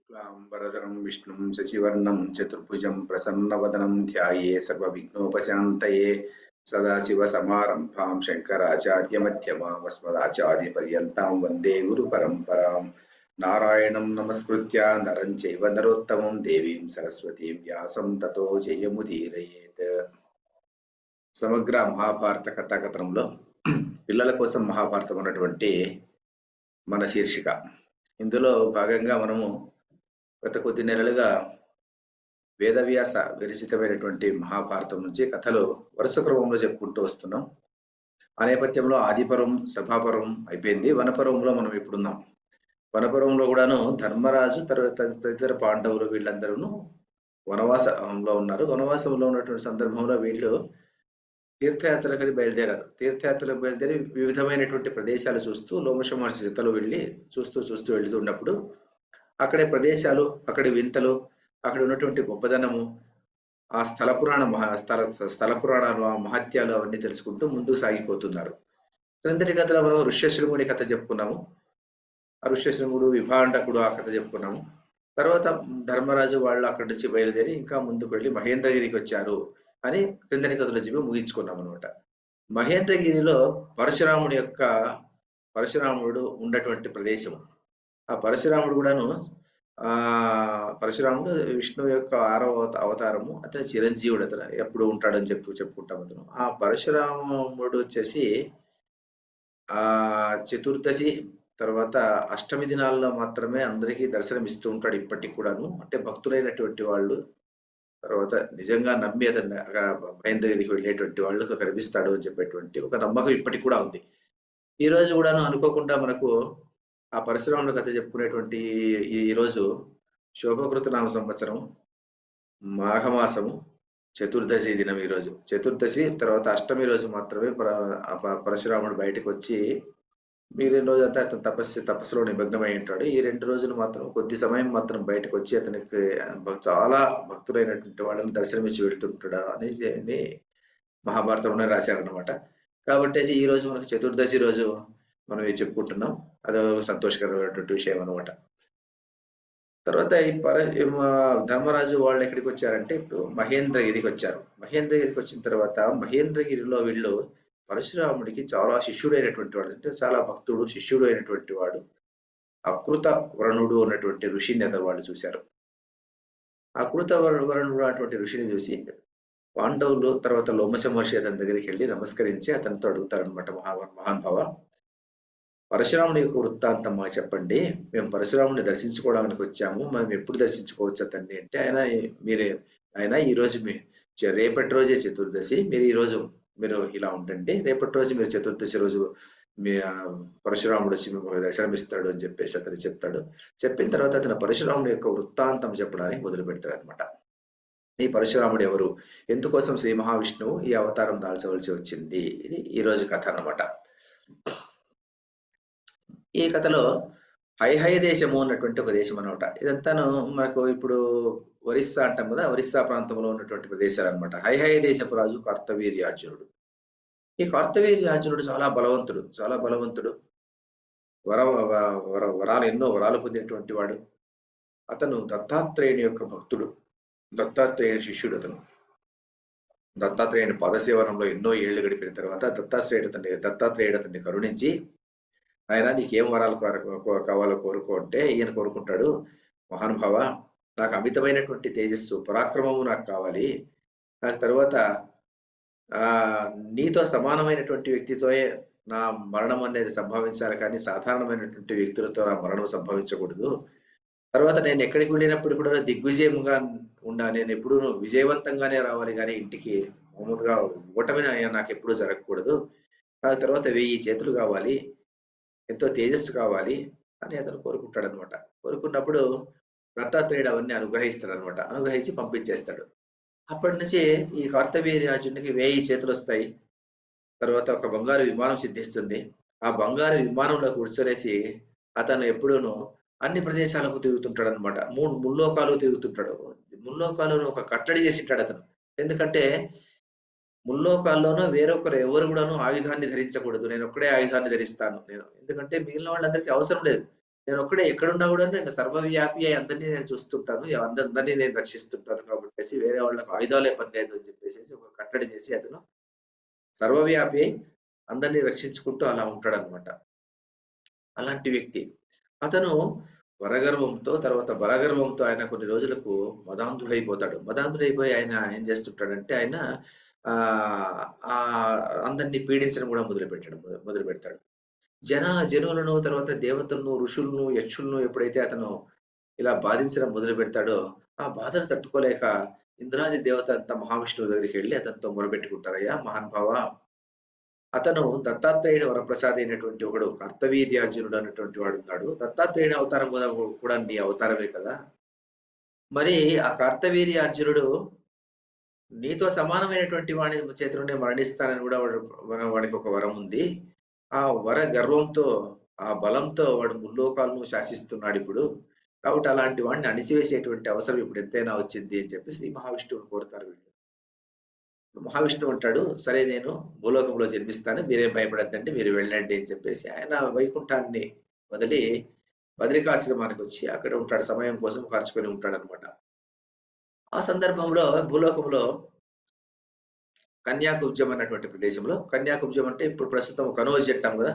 शुक्लांबरधरं विष्णुं शशिवर्णं चतुर्भुजं प्रसन्नवदनं ध्याये सर्वविघ्नोपशान्तये सदाशिवसमारम्भां शङ्कराचार्यमध्यमाम् अस्मदाचार्यपर्यन्तां वन्दे गुरुपरम्परां नारायणं नमस्कृत्य नरं चैव नरोत्तमं देवीं सरस्वतीं व्यासं ततो जयमुदीरयेत्। సమగ్ర మహాభారత కథాకథనంలో పిల్లల కోసం మహాభారతం అన్నటువంటి మన శీర్షిక. ఇందులో భాగంగా మనము గత కొద్ది నెలలుగా వేదవ్యాస విరచితమైనటువంటి మహాభారతం నుంచి కథలు వరుస క్రమంలో చెప్పుకుంటూ వస్తున్నాం. ఆ నేపథ్యంలో ఆదిపర్వం, సభాపర్వం అయిపోయింది. వనపర్వంలో మనం ఇప్పుడున్నాం. వనపర్వంలో కూడాను ధర్మరాజు తదితర పాండవులు వీళ్ళందరూ వనవాసంలో ఉన్నారు. వనవాసంలో ఉన్నటువంటి సందర్భంలో వీళ్ళు తీర్థయాత్రలకు బయలుదేరారు. తీర్థయాత్రలకు బయలుదేరి వివిధమైనటువంటి ప్రదేశాలు చూస్తూ లోమశ మహర్షి జతలో వెళ్ళి చూస్తూ వెళ్తున్నప్పుడు అక్కడే ప్రదేశాలు, అక్కడి వింతలు, అక్కడ ఉన్నటువంటి గొప్పదనము, ఆ స్థల పురాణాలు, ఆ మహత్యాలు అవన్నీ తెలుసుకుంటూ ముందుకు సాగిపోతున్నారు. క్రిందటి కథలో మనం ఋష్యశృంగుని కథ చెప్పుకున్నాము. ఆ ఋష్యశృంగుడు, విభాండకుడు ఆ కథ చెప్పుకున్నాము. తర్వాత ధర్మరాజు వాళ్ళు అక్కడి నుంచి బయలుదేరి ఇంకా ముందుకు వెళ్ళి మహేంద్రగిరికి వచ్చారు అని క్రిందటి కథలో చెప్పి ముగించుకున్నాం అనమాట. మహేంద్రగిరిలో పరశురాముడు ఉన్నటువంటి ప్రదేశం. ఆ పరశురాముడు కూడాను పరశురాముడు విష్ణువు యొక్క 6వ అవతారము. అతను చిరంజీవుడు, అతను ఎప్పుడు ఉంటాడని చెప్పుకుంటాం అతను. ఆ పరశురాముడు వచ్చేసి చతుర్దశి తర్వాత అష్టమి దినాల్లో మాత్రమే అందరికీ దర్శనం ఇస్తూ ఉంటాడు ఇప్పటికి కూడాను. అంటే భక్తులైనటువంటి వాళ్ళు, తర్వాత నిజంగా నమ్మి అతను మహేంద్రగిరికి వెళ్ళేటువంటి వాళ్ళు కనిపిస్తాడు అని చెప్పేటువంటి ఒక నమ్మకం ఇప్పటికి కూడా ఉంది. ఈ రోజు కూడాను అనుకోకుండా మనకు ఆ పరశురాముడు కథ చెప్పుకునేటువంటి ఈ రోజు శోభకృత నామ సంవత్సరం మాఘమాసము చతుర్దశి దినం. ఈ రోజు చతుర్దశి తర్వాత అష్టమి రోజు మాత్రమే పరశురాముడు బయటకు వచ్చి మిగిలిన రోజు అంతా అతను తపస్సులో నిమగ్నమై ఉంటాడు. ఈ 2 రోజులు మాత్రం కొద్ది సమయం మాత్రం బయటకు వచ్చి అతనికి చాలా భక్తులైనటువంటి వాళ్ళని దర్శనమిచ్చి వెళ్తుంటాడు అనేది మహాభారతంలోనే రాశారనమాట. కాబట్టి ఈ రోజు మనకు చతుర్దశి రోజు మనం ఇది చెప్పుకుంటున్నాం. అదో సంతోషకరమైనటువంటి విషయం అనమాట. తర్వాత ఈ ధర్మరాజు వాళ్ళు ఎక్కడికి వచ్చారంటే ఇప్పుడు మహేంద్రగిరికి వచ్చారు. మహేంద్రగిరికి వచ్చిన తర్వాత మహేంద్రగిరిలో వీళ్ళు పరశురాముడికి చాలా శిష్యుడైనటువంటి వాడు, అంటే చాలా భక్తుడు, శిష్యుడు అయినటువంటి వాడు అకృత వ్రణుడు అన్నటువంటి ఋషిని అతను వాళ్ళు చూశారు. అకృత వ్రణుడు అటువంటి ఋషిని చూసి పాండవులు తర్వాత లోమశ మహర్షి అతని దగ్గరికి వెళ్ళి నమస్కరించి అతనితో అడుగుతారనమాట, మహానుభావ, పరశురాముడి యొక్క వృత్తాంతం మాకు చెప్పండి. మేము పరశురాముడిని దర్శించుకోవడానికి వచ్చాము, మనం ఎప్పుడు దర్శించుకోవచ్చు అతన్ని అంటే ఆయన ఈరోజు రేపటి రోజే చతుర్దశి, మీరు ఇలా ఉండండి, రేపటి రోజు మీరు చతుర్దశి రోజు మీ పరశురాముడు వచ్చి మిమ్మల్ని దర్శనమిస్తాడు అని చెప్పేసి అతను చెప్తాడు. చెప్పిన తర్వాత అతను పరశురాముడి యొక్క వృత్తాంతం చెప్పడానికి మొదలు పెడతాడు అనమాట. ఈ పరశురాముడు ఎవరు, ఎందుకోసం శ్రీ మహావిష్ణువు ఈ అవతారం దాల్చవలసి వచ్చింది, ఇది ఈ రోజు కథ అన్నమాట. ఈ కథలో హైహై దేశము అన్నటువంటి ఒక దేశం అనమాట. ఇదంతాను మనకు ఇప్పుడు ఒరిస్సా అంటాం కదా, ఒరిస్సా ప్రాంతంలో ఉన్నటువంటి ప్రదేశాలు అనమాట. హైహై దేశపు రాజు కార్తవీర్యార్జునుడు. ఈ కార్తవీర్యార్జునుడు చాలా బలవంతుడు, ఎన్నో వరాలు పొందినటువంటి వాడు. అతను దత్తాత్రేయుని యొక్క భక్తుడు, దత్తాత్రేయుని శిష్యుడు. అతను దత్తాత్రేయుని పదసేవనంలో ఎన్నో ఏళ్లు గడిపిన తర్వాత దత్తాత్రేయుడు అతన్ని కరుణించి, ఆయన నీకేం వరాలు కావాలో కోరుకో అంటే ఈయన కోరుకుంటాడు, మహానుభావ, నాకు అమితమైనటువంటి తేజస్సు, పరాక్రమము నాకు కావాలి. నాకు తర్వాత నీతో సమానమైనటువంటి వ్యక్తితోనే నా మరణం అనేది సంభవించాలి, కానీ సాధారణమైనటువంటి వ్యక్తులతో నా మరణం సంభవించకూడదు. తర్వాత నేను ఎక్కడికి వెళ్ళినప్పుడు కూడా దిగ్విజయంగా నేను ఎప్పుడు విజయవంతంగానే రావాలి, కానీ ఇంటికి మామూలుగా ఓటమి నాకు ఎప్పుడూ జరగకూడదు. నాకు తర్వాత 1000 చేతులు కావాలి, ఎంతో తేజస్సు కావాలి అని అతను కోరుకుంటాడు అనమాట. కోరుకున్నప్పుడు దత్తాత్రేయుడు అవన్నీ అనుగ్రహిస్తాడు అనమాట. అనుగ్రహించి పంపించేస్తాడు. అప్పటి నుంచి ఈ కార్తవీర్యార్జునుడికి 1000 చేతులు వస్తాయి. తర్వాత ఒక బంగారు విమానం సిద్ధిస్తుంది. ఆ బంగారు విమానంలో కూర్చొనేసి అతను ఎప్పుడూను అన్ని ప్రదేశాలకు తిరుగుతుంటాడు అనమాట. 3 ముల్లోకాలు తిరుగుతుంటాడు. ముల్లోకాలను ఒక కట్టడి చేసింటాడు అతను. ఎందుకంటే ముల్లోకాల్లోనూ వేరొకరు ఎవరు కూడాను ఆయుధాన్ని ధరించకూడదు, నేను ఒక్కడే ఆయుధాన్ని ధరిస్తాను నేను, ఎందుకంటే మిగిలిన వాళ్ళందరికీ అవసరం లేదు. నేనొక్కడే ఎక్కడున్నా గూడా నేను సర్వవ్యాపి అయి అందరిని నేను చూస్తుంటాను. అందరిని నేను రక్షిస్తుంటాను కాబట్టేసి వేరే వాళ్ళకి ఆయుధాలే పని లేదు అని చెప్పేసేసి ఒక కట్టడి చేసి అతను సర్వవ్యాపి అయి అందరిని రక్షించుకుంటూ అలా ఉంటాడనమాట. అలాంటి వ్యక్తి. అతను వరగర్వంతో తర్వాత బలగర్వంతో ఆయన కొన్ని రోజులకు మదాంధుడైపోతాడు. మదాంధుడైపోయి ఆయన ఏం చేస్తుంటాడంటే ఆయన ఆహ్, అందరిని పీడించడం గూడా మొదలుపెడతాడు. జనులను తర్వాత దేవతలను, ఋషులను, యక్షులను ఎప్పుడైతే అతను ఇలా బాధించడం మొదలుపెడతాడో, ఆ బాధను తట్టుకోలేక ఇంద్రాది దేవత అంతా మహావిష్ణువు దగ్గరికెళ్ళి అతనితో మొరపెట్టుకుంటారయ్యా మహానుభావ, అతను దత్తాత్రేయుని వరప్రసాది అయినటువంటి ఒకడు కార్తవీర్యార్జునుడు అన్నటువంటి వాడున్నాడు. దత్తాత్రేయుని అవతారం కూడా నీ అవతారమే కదా! మరి ఆ కార్తవీర్యార్జునుడు నీతో సమానమైనటువంటి వాని చేతిలోనే మరణిస్తానని గూడా వాడికి ఒక వరం ఉంది. ఆ గర్వంతో, ఆ బలంతో వాడు ముల్లోకాలను శాసిస్తున్నాడిప్పుడు. కాబట్టి అలాంటి వాడిని అణిచివేసేటువంటి అవసరం ఇప్పుడు ఎంతైనా వచ్చింది అని చెప్పి శ్రీ మహావిష్ణువుని కోరుతారు వీళ్ళు. మహావిష్ణువు అంటాడు, "సరే నేను భూలోకంలో జన్మిస్తాను. మీరేం భయపడొద్దండి. మీరు వెళ్ళండి" అని చెప్పేసి ఆయన వైకుంఠాన్ని వదిలి బదరికాశ్రమానికొచ్చి అక్కడ ఉంటాడు. సమయం కోసం ఖర్చుకొని ఉంటాడనమాట. ఆ సందర్భంలో భూలోకంలో కన్యాకుబ్జం అన్నటువంటి ప్రదేశంలో కన్యాకుబ్జం అంటే ఇప్పుడు ప్రస్తుతం కనోజ్ అంటాం గదా!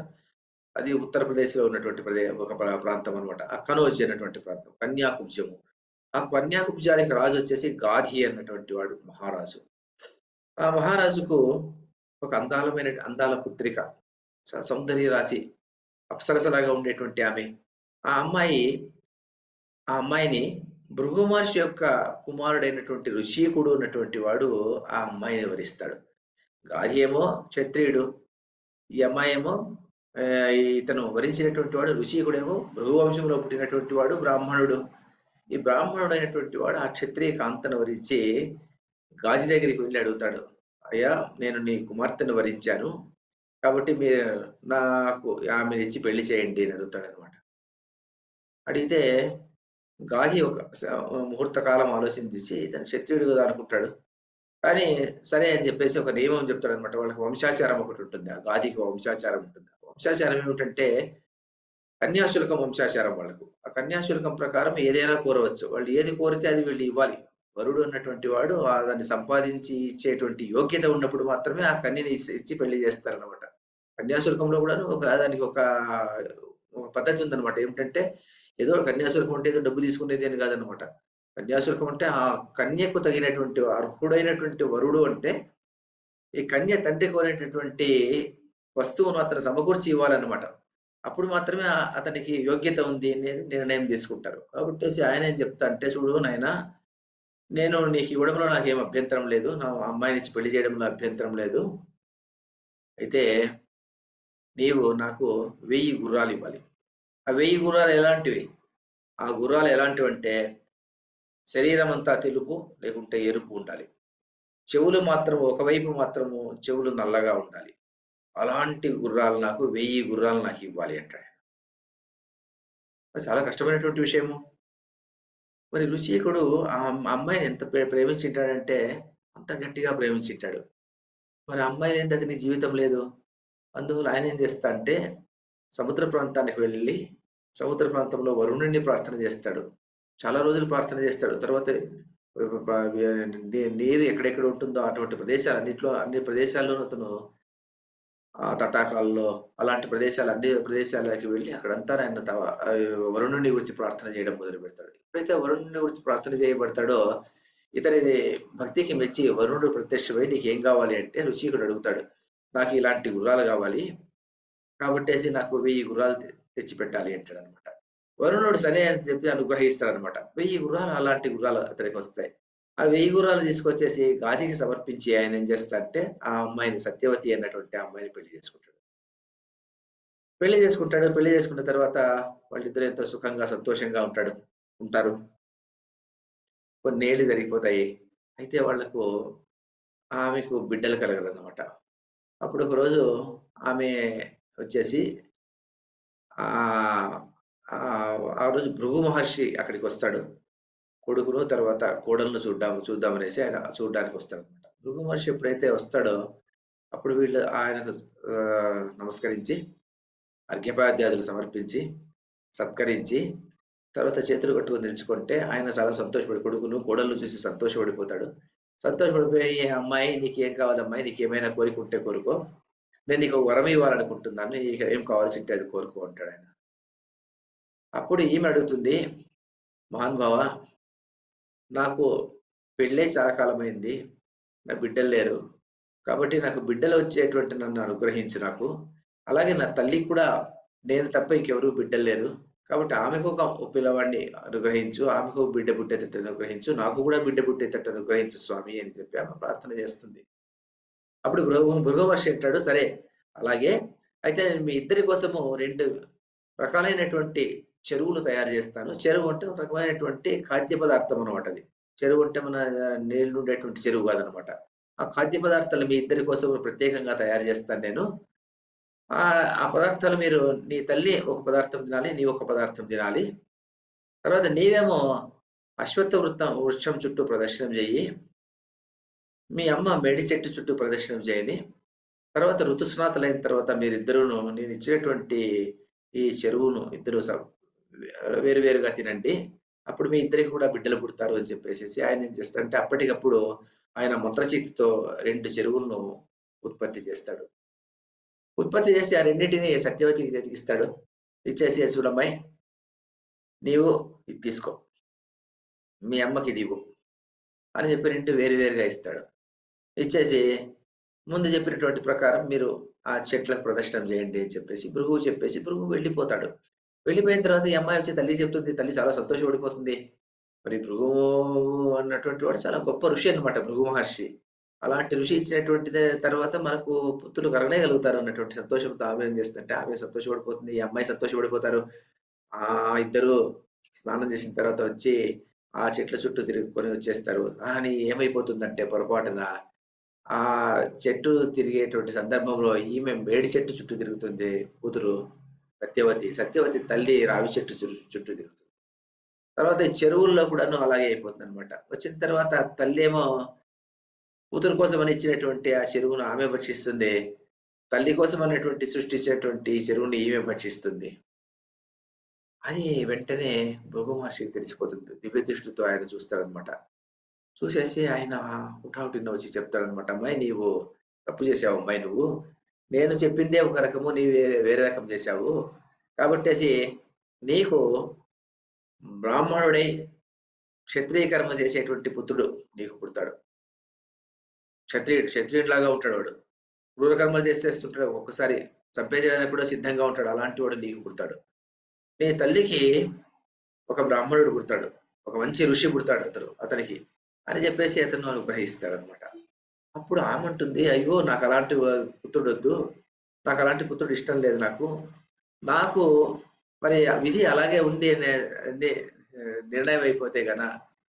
అది ఉత్తరప్రదేశ్‌లో ఉన్నటువంటి ఒక ప్రాంతం అన్నమాట. ఆ కనోజ్ అనేటువంటి ప్రాంతం. కన్యాకుబ్జము. ఆ కన్యాకుబ్జానికి రాజొచ్చేసి గాధి అన్నటువంటి వాడు మహారాజు. ఆ మహారాజుకు ఒక అందాల పుత్రిక. సౌందర్య రాశి అప్సరసలాగా ఉండేటువంటి ఆమె. ఆ అమ్మాయి ఆ అమ్మాయిని భృగు మహర్షి యొక్క కుమారుడైనటువంటి ఋషికుడు అన్నటువంటి వాడు ఆ అమ్మాయిని వరిస్తాడు. గాధి ఏమో క్షత్రియుడు. ఈ అమ్మాయేమో ఇతను వరించినటువంటి వాడు ఋషికుడేమో భృగు వంశంలో పుట్టినటువంటి వాడు బ్రాహ్మణుడు. ఈ బ్రాహ్మణుడైనటువంటి వాడు ఆ క్షత్రియ కాంతను వరించి గాజీ దగ్గరికి వెళ్లి అడుగుతాడు. "అయ్యా! నేను నీ కుమార్తెను వరించాను. కాబట్టి మీరు నాకు ఆమెనిచ్చి పెళ్లి చేయండి" అని అడుగుతాడనమాట. అడిగితే గాజీ ఒక ముహూర్త కాలం ఆలోచించేసి ఇతను క్షత్రియుడు కదా అనుకుంటాడు. కానీ సరే అని చెప్పేసి ఒక నియమం చెప్తాడనమాట. వాళ్ళకి వంశాచారం ఒకటుంటుంది. ఆ గాదికి వంశాచారం ఉంటుంది. వంశాచారం ఏమిటంటే కన్యాశుల్కం వంశాచారం వాళ్ళకు. ఆ కన్యాశుల్కం ప్రకారం ఏదైనా కోరవచ్చు. వాళ్ళు ఏది కోరితే అది వీళ్ళు ఇవ్వాలి. వరుడు అన్నటువంటి వాడు దాన్ని సంపాదించి ఇచ్చేటువంటి యోగ్యత ఉన్నప్పుడు మాత్రమే ఆ కన్యని ఇచ్చి పెళ్లి చేస్తారనమాట. కన్యాశుల్కంలో కూడాను దానికి ఒక పద్ధతి ఉందనమాట. ఏమిటంటే ఏదో కన్యాశుల్కం అంటే ఏదో డబ్బు తీసుకునేది అని కాదనమాట. కన్యాశుల్కం అంటే ఆ కన్యకు తగినటువంటి అర్హుడైనటువంటి వరుడు అంటే ఈ కన్య తండ్రి కోరేటటువంటి వస్తువును అతను సమకూర్చి ఇవ్వాలన్నమాట. అప్పుడు మాత్రమే అతనికి యోగ్యత ఉంది అనేది నిర్ణయం తీసుకుంటారు. కాబట్టేసి ఆయనేం చెప్తా అంటే, "చూడు నాయనా, నేను నీకు ఇవ్వడంలో నాకేం అభ్యంతరం లేదు. నా అమ్మాయినిచ్చి పెళ్లి చేయడంలో అభ్యంతరం లేదు. అయితే నీవు నాకు 1000 గుర్రాలివ్వాలి. ఆ 1000 గుర్రాలు ఎలాంటివి? ఆ గుర్రాలు ఎలాంటివంటే శరీరమంతా తెలుపు లేకుంటే ఎరుపు ఉండాలి. చెవులు మాత్రం ఒకవైపు మాత్రము చెవులు నల్లగా ఉండాలి. అలాంటి గుర్రాలు నాకు 1000 గుర్రాలు నాకివ్వాలి" అంటాడు. అది చాలా కష్టమైనటువంటి విషయము. మరి ఋషికుడు అమ్మాయిని ఎంత ప్రేమించింటాడంటే అంత గట్టిగా ప్రేమించింటాడు. మరి ఆ అమ్మాయి లేనిదే అతనికి జీవితం లేదు. అందువల్ల ఆయన ఏం చేస్తాడంటే సముద్ర ప్రాంతానికి వెళ్లి సముద్ర ప్రాంతంలో వరుణుడిని ప్రార్థన చేస్తాడు. చాలా రోజులు ప్రార్థన చేస్తాడు. తర్వాత నీరు ఎక్కడెక్కడ ఉంటుందో అటువంటి ప్రదేశాలన్నిట్లో అన్ని ప్రదేశాల్లోనూ అతను తటాకాల్లో అలాంటి అన్ని ప్రదేశాలకి వెళ్లి అక్కడంతా ఆయన వరుణుని గురించి ప్రార్థన చేయడం మొదలుపెడతాడు. ఎప్పుడైతే వరుణుని గురించి ప్రార్థన చేయబడతాడో, ఇతనిది భక్తికి మెచ్చి వరుణుడు ప్రత్యక్షమై "నీకేం కావాలి" అంటే ఋషికుడు అడుగుతాడు. "నాకు ఇలాంటి గుర్రాలు కావాలి. కాబట్టేసి నాకు 1000 గుర్రాలు తెచ్చిపెట్టాలి" అంటాడనమాట. వరుణుడు సరే అని చెప్పి అనుగ్రహిస్తాడనమాట. 1000 గుర్రాలు అలాంటి గుర్రాలు అతనికొస్తాయి. ఆ 1000 గుర్రాలు తీసుకొచ్చేసి గాదికి సమర్పించి ఆయన ఏం చేస్తాడంటే, ఆ అమ్మాయిని సత్యవతి అన్నటువంటి ఆ అమ్మాయిని పెళ్లి చేసుకుంటాడు. పెళ్లి చేసుకుంటాడు. పెళ్లి చేసుకున్న తర్వాత వాళ్ళిద్దరూ ఎంతో సుఖంగా, సంతోషంగా ఉంటారు. కొన్నేళ్ళు జరిగిపోతాయి. అయితే ఆమెకు బిడ్డలు కలగరన్నమాట. అప్పుడు ఒకరోజు ఆమె వచ్చేసి ఆహ్, ఆ రోజు భృగు మహర్షి అక్కడికొస్తాడు. కొడుకును తర్వాత కోడలను చూద్దామనేసి ఆయన చూడ్డానికొస్తాడన్నమాట. భృగు మహర్షి ఎప్పుడైతే వస్తాడో అప్పుడు వీళ్ళు ఆయనకు నమస్కరించి అర్ఘ్యపాద్యాదులు సమర్పించి సత్కరించి తర్వాత చేతులు కట్టుకొని నిలుచుకుంటే ఆయన చాలా సంతోషపడి కొడుకును, కోడలను చూసి సంతోషపడిపోతాడు. సంతోషపడిపోయి, "అమ్మాయి నీకేం కావాలమ్మాయి? నీకేమైనా కోరిక ఉంటే కోరుకో. నేను నీకు ఒక వరం ఇవ్వాలనుకుంటున్నాను. నీకు ఏం కావాల్సింటే అది కోరుకో" అంటాడాయన. అప్పుడు ఈమె అడుగుతుంది, "మహానుభావా, నాకు పెళ్ళై చాలా కాలమైంది. నాకు బిడ్డలు లేరు. కాబట్టి నాకు బిడ్డలు వచ్చేటువంటి నన్ను అనుగ్రహించు నాకు. అలాగే నా తల్లికి కూడా నేను తప్ప ఇంకెవరు బిడ్డలు లేరు. కాబట్టి ఆమెకు ఒక పిల్లవాడిని అనుగ్రహించు. ఆమెకు ఒక బిడ్డ పుట్టేటట్టు అనుగ్రహించు. నాకు కూడా బిడ్డ పుట్టేటట్టు అనుగ్రహించు స్వామి" అని చెప్పి ఆమె ప్రార్థన చేస్తుంది. అప్పుడు భృగు మహర్షి అంటాడు, "సరే అలాగే. అయితే నేను మీ ఇద్దరి కోసము 2 రకాలైనటువంటి చెరువులు తయారు చేస్తాను." చెరువు అంటే ఒక రకమైనటువంటి ఖాద్య పదార్థం అన్నమాట అది. చెరువు అంటే మన నీళ్లుండేటువంటి చెరువు కాదనమాట. ఆ ఖాద్య పదార్థాలు మీ ఇద్దరి కోసం ప్రత్యేకంగా తయారు చేస్తాను నేను. ఆ పదార్థాలు మీరు నీ తల్లి ఒక పదార్థం తినాలి. నీవు ఒక పదార్థం తినాలి. తర్వాత నీవేమో వృక్షం చుట్టూ ప్రదక్షిణం చెయ్యి. మీ అమ్మ మేడి చెట్టు చుట్టూ ప్రదక్షిణం చేయని. తర్వాత ఋతుస్నాతులైన తర్వాత మీరిద్దరూను నేనిచ్చినటువంటి ఈ చెరువును ఇద్దరు వేరు వేరుగా తినండి. అప్పుడు మీ ఇద్దరికి కూడా బిడ్డలు పుడతారు అని చెప్పేసేసి ఆయనేం చేస్తాడంటే అప్పటికప్పుడు ఆయన మంత్రశక్తితో 2 చెరువులను ఉత్పత్తి చేస్తాడు. ఉత్పత్తి చేసి ఆ రెండిటిని సత్యవతికి చేతికిస్తాడు. ఇచ్చేసి, "చూడమ్మాయి, నీవు ఇది తీసుకో. మీ అమ్మకిదివ్వు" అని చెప్పి 2 వేరు వేరుగా ఇస్తాడు. ఇచ్చేసి ముందు చెప్పినటువంటి ప్రకారం మీరు ఆ చెట్లకు ప్రదక్షిణం చేయండి అని చెప్పేసి భృగువు వెళ్ళిపోతాడు. వెళ్ళిపోయిన తర్వాత ఈ అమ్మాయి వచ్చి తల్లికి చెప్తుంది. తల్లి చాలా సంతోషపడిపోతుంది. మరి భృగువు అన్నటువంటి వాడు చాలా గొప్ప ఋషి అన్నమాట భృగు మహర్షి. అలాంటి ఋషి ఇచ్చినటువంటిదే తర్వాత మనకు పుత్రులు కలగనేగలుగుతారు అన్నటువంటి సంతోషంతో ఆమె ఏం చేస్తుందంటే ఆమె సంతోషపడిపోతుంది. ఈ అమ్మాయి సంతోషపడిపోతారు. ఇద్దరు స్నానం చేసిన తర్వాత వచ్చి ఆ చెట్ల చుట్టూ తిరుగుకొని వచ్చేస్తారు. కానీ ఏమైపోతుందంటే పొరపాటున ఆ చెట్టు తిరిగేటువంటి సందర్భంలో ఈమె మేడి చెట్టు చుట్టూ తిరుగుతుంది కూతురు సత్యవతి. సత్యవతి తల్లి రావి చెట్టు చుట్టూ తిరుగుతుంది. తర్వాత ఈ చెరువుల్లో కూడాను అలాగే అయిపోతుందనమాట. వచ్చిన తర్వాత తల్లేమో కూతురు కోసమని ఇచ్చినటువంటి ఆ చెరువును ఆమె భక్షిస్తుంది. తల్లి కోసం అనేటువంటి సృష్టించినటువంటి ఈ చెరువుని ఈమె భక్షిస్తుంది. అది వెంటనే భృగు మహర్షికి తెలిసిపోతుంది. దివ్య దృష్టితో ఆయన చూస్తాడనమాట. చూసేసి ఆయన హుటాహుటిన వచ్చి చెప్తాడనమాట. "అమ్మాయి నీవు తప్పు చేశావు అమ్మాయి నువ్వు. నేను చెప్పిందే ఒక రకము నీవు వేరే రకం చేశావు. కాబట్టేసి నీకు బ్రాహ్మణుడై క్షత్రియ కర్మ చేసేటువంటి పుత్రుడు నీకు పుడతాడు. క్షత్రియుడిలాగా ఉంటాడు వాడు. క్రూర కర్మలు చేసేస్తుంటాడు. ఒక్కొక్కసారి చంపేయడానికి కూడా సిద్ధంగా ఉంటాడు. అలాంటి వాడు నీకు పుడతాడు. నీ తల్లికి ఒక బ్రాహ్మణుడు పుడతాడు. ఒక మంచి ఋషి పుడతాడు అతనికి" అని చెప్పేసి అతను అనుగ్రహిస్తాడనమాట. అప్పుడు ఆమంటుంది, "అయ్యో! నాకలాంటి పుత్రుడొద్దు. నాకలాంటి పుత్రుడు ఇష్టం లేదు నాకు. నాకు మరి ఆ విధి అలాగే ఉంది అనే నిర్ణయం అయిపోతే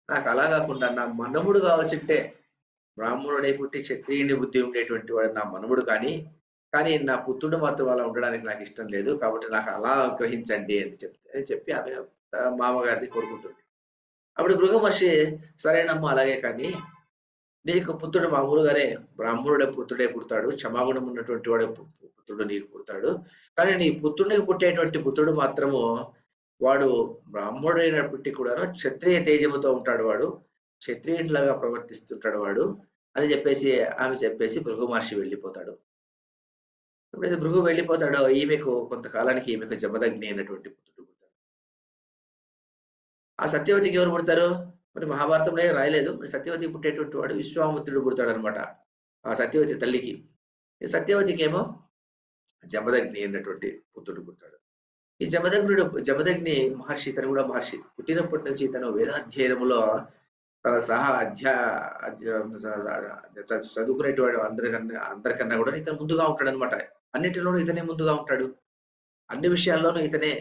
నాకు అలా గాకుండా నా మనుమడు కావాల్సుంటే బ్రాహ్మణుడై పుట్టి క్షత్రియుని బుద్ధి ఉండేటువంటి వాడు నా మనుమడు కానీ నా పుత్రుడు మాత్రం అలా ఉండడానికి నాకిష్టం లేదు. కాబట్టి నాకు అలా గ్రహించండి" అని చెప్పి ఆమె మామగారిని కోరుకుంటుంది. అప్పుడు భృగు మహర్షి, "సరేనమ్మా అలాగే కానీ నీకు పుత్రుడు మామూలుగానే పుత్రుడే పుడతాడు. క్షమాగుణం ఉన్నటువంటి వాడే పుత్రుడు నీకు పుడతాడు. కానీ నీ పుత్రునికి పుట్టేటువంటి పుత్రుడు మాత్రము వాడు బ్రాహ్మణుడైనప్పటికీ కూడాను క్షత్రియ తేజముతో ఉంటాడు వాడు. క్షత్రియునిలాగా ప్రవర్తిస్తుంటాడు వాడు" అని చెప్పేసి భృగు మహర్షి వెళ్ళిపోతాడు. ఎప్పుడైతే భృగు వెళ్ళిపోతాడో ఈమెకు కొంతకాలానికి జమదగ్ని అయినటువంటి పుత్రుడు పుడతాడు. ఆ సత్యవతికి ఎవరు పుడతారు? మరి మహాభారతంలో రాయలేదు. మరి సత్యవతికి పుట్టేటువంటి వాడు విశ్వామిత్రుడు పుడతాడనమాట. ఆ సత్యవతి తల్లికి. ఈ సత్యవతికేమో జమదగ్ని అన్నటువంటి పుత్రుడు పుడతాడు. ఈ జమదగ్ని మహర్షి, తను కూడా మహర్షి. పుట్టినప్పటి నుంచి తను వేదాధ్యయనములో తన సహా చదువుకునేటువంటి అందరికన్నా కూడా ఇతను ముందుగా ఉంటాడనమాట. అన్నిటిలోనూ ఇతనే ముందుగా ఉంటాడు. అన్ని విషయాల్లోనూ ఇతనే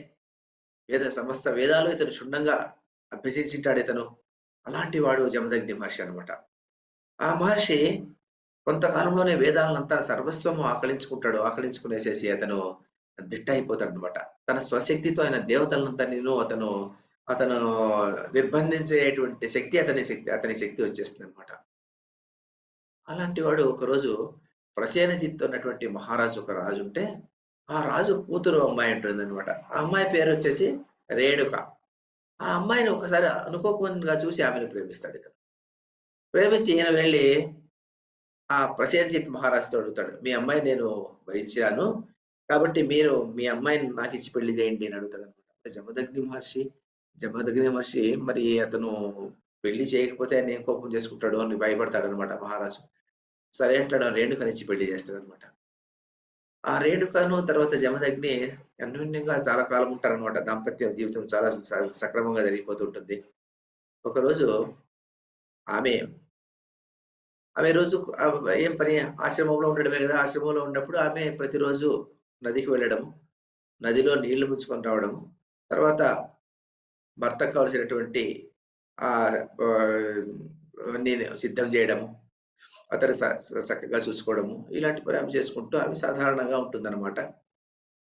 సమస్త వేదాలు ఇతను క్షుణ్ణంగా అభ్యసించింటాడు ఇతను. అలాంటి వాడు జమదగ్ని మహర్షి అనమాట. ఆ మహర్షి కొంతకాలంలోనే వేదాలనంతా సర్వస్వము ఆకళించుకునేసేసి అతను దిట్ట అయిపోతాడనమాట. తన స్వశక్తితో ఆయన దేవతలనంతనిను అతను నిర్బంధించేటువంటి శక్తి అతని శక్తి వచ్చేస్తుందనమాట. అలాంటి వాడు ఒకరోజు ప్రసేనజిత్ అన్నటువంటి మహారాజు ఒక రాజు ఉంటే ఆ రాజు కూతురు అమ్మాయి ఉంటుందన్నమాట. ఆ అమ్మాయి పేరొచ్చేసి రేణుక. ఆ అమ్మాయిని ఒకసారి అనుకోకుండా చూసి ఆమెను ప్రేమిస్తాడితను. ప్రేమించి ఈయన వెళ్లి ఆ ప్రసేనజిత్ మహారాజుతో అడుగుతాడు. "మీ అమ్మాయిని నేను వరించాను. కాబట్టి మీరు మీ అమ్మాయిని నాకిచ్చి పెళ్లి చేయండి" అని అడుగుతాడన్నమాట. జమదగ్ని మహర్షి మరి అతను పెళ్లి చేయకపోతే ఆయనేం కోపం చేసుకుంటాడో అని భయపడతాడన్నమాట మహారాజు. సరే అంటాడు. ఆ రేణుకనిచ్చి పెళ్లి చేస్తాడన్నమాట. ఆ రేణుకను తర్వాత జమదగ్ని అన్యోన్యంగా చాలా కాలం ఉంటారన్నమాట. దాంపత్య జీవితం చాలా సక్రమంగా జరిగిపోతూ ఉంటుంది. ఒకరోజు ఆమె ఆమె రోజు ఏం పని ఆశ్రమంలో ఉండడమే గదా! ఆశ్రమంలో ఉన్నప్పుడు ఆమె ప్రతిరోజు నదికి వెళ్ళడం, నదిలో నీళ్లు ముంచుకొని రావడం, తర్వాత భర్తకు కావాల్సినటువంటి ఆహ్, ఆహ్, అన్నీ సిద్ధం జేయడము, అతను చక్కగా చూసుకోవడము, ఇలాంటి పని ఆమె చేసుకుంటూ ఆమె సాధారణంగా ఉంటుందన్నమాట.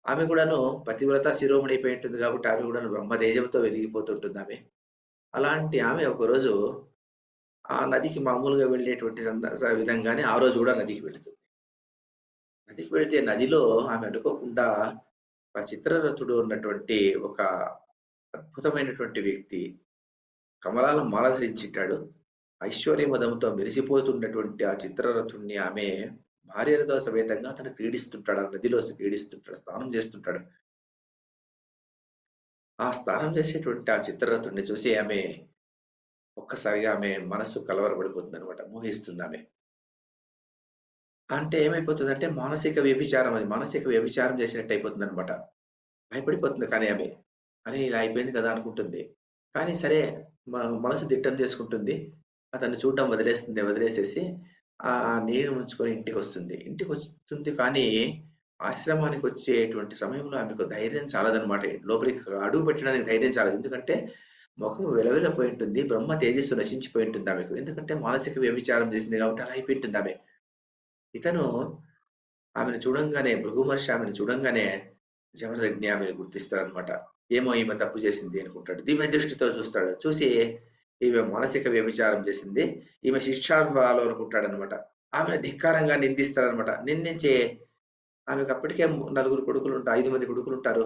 ఆమె కూడాను పతివ్రత శిరోమణి అయిపోయి ఉంటుంది కాబట్టి ఆమె కూడాను బ్రహ్మ తేజంతో వెలిగిపోతుంటుందామె. అలాంటి ఆమె ఒకరోజు ఆ నదికి మామూలుగా వెళ్ళేటువంటి విధంగానే ఆ రోజు గూడా నదికి వెళుతుంది. నదికి వెళితే నదిలో ఆమె అనుకోకుండా ఆ చిత్రరథుడు ఉన్నటువంటి ఒక అద్భుతమైనటువంటి వ్యక్తి కమలాల మాల ధరించుంటాడు. ఐశ్వర్యమదంతో మెరిసిపోతున్నటువంటి ఆ చిత్రరథుడిని ఆమె భార్యలతో సమేతంగా అతను క్రీడిస్తుంటాడు. ఆ నదిలో క్రీడిస్తుంటాడు. స్నానం చేస్తుంటాడు. ఆ స్నానం చేసేటువంటి ఆ చిత్రరథుడిని చూసి ఆమె ఒక్కసారిగా ఆమె మనస్సు కలవరపడిపోతుందనమాట. మోహిస్తుందామె. అంటే ఏమైపోతుందంటే మానసిక వ్యభిచారం అది. మానసిక వ్యభిచారం చేసినట్టు అయిపోతుందనమాట. భయపడిపోతుంది కానీ ఆమె. అరే! ఇలా అయిపోయింది కదా! అనుకుంటుంది. కానీ సరే మ మనసు దిట్టం చేసుకుంటుంది. అతన్ని చూడడం వదిలేస్తుంది. వదిలేసేసి నీరు ముంచుకొని ఇంటికొస్తుంది. ఇంటికొస్తుంది కానీ ఆశ్రమానికొచ్చేటువంటి సమయంలో ఆమెకు ధైర్యం చాలదనమాట. లోపలికి అడుగు పెట్టడానికి ధైర్యం చాలదు. ఎందుకంటే మొఖం వెలవెలపోయి ఉంటుంది. బ్రహ్మ తేజస్సు నశించిపోయి ఉంటుంది ఆమెకు. ఎందుకంటే మానసిక వ్యభిచారం చేసింది కాబట్టి అలా అయిపోయుంటుందామె. ఇతను ఆమెను చూడంగానే భృగు మహర్షి ఆమెను చూడంగానే జమదగ్ని ఆమెను గుర్తిస్తాడనమాట. ఏమో ఈమె తప్పు చేసింది అనుకుంటాడు. దివ్య దృష్టితో చూస్తాడు. చూసి ఈమె మానసిక వ్యభిచారం చేసింది. ఈమె శిక్షార్హురాలు అనుకుంటాడనమాట. ఆమెను ధిక్కారంగా నిందిస్తాడనమాట. నిందించి ఆమెకప్పటికే నలుగురు కొడుకులుంటా 5 మంది కొడుకులుంటారు.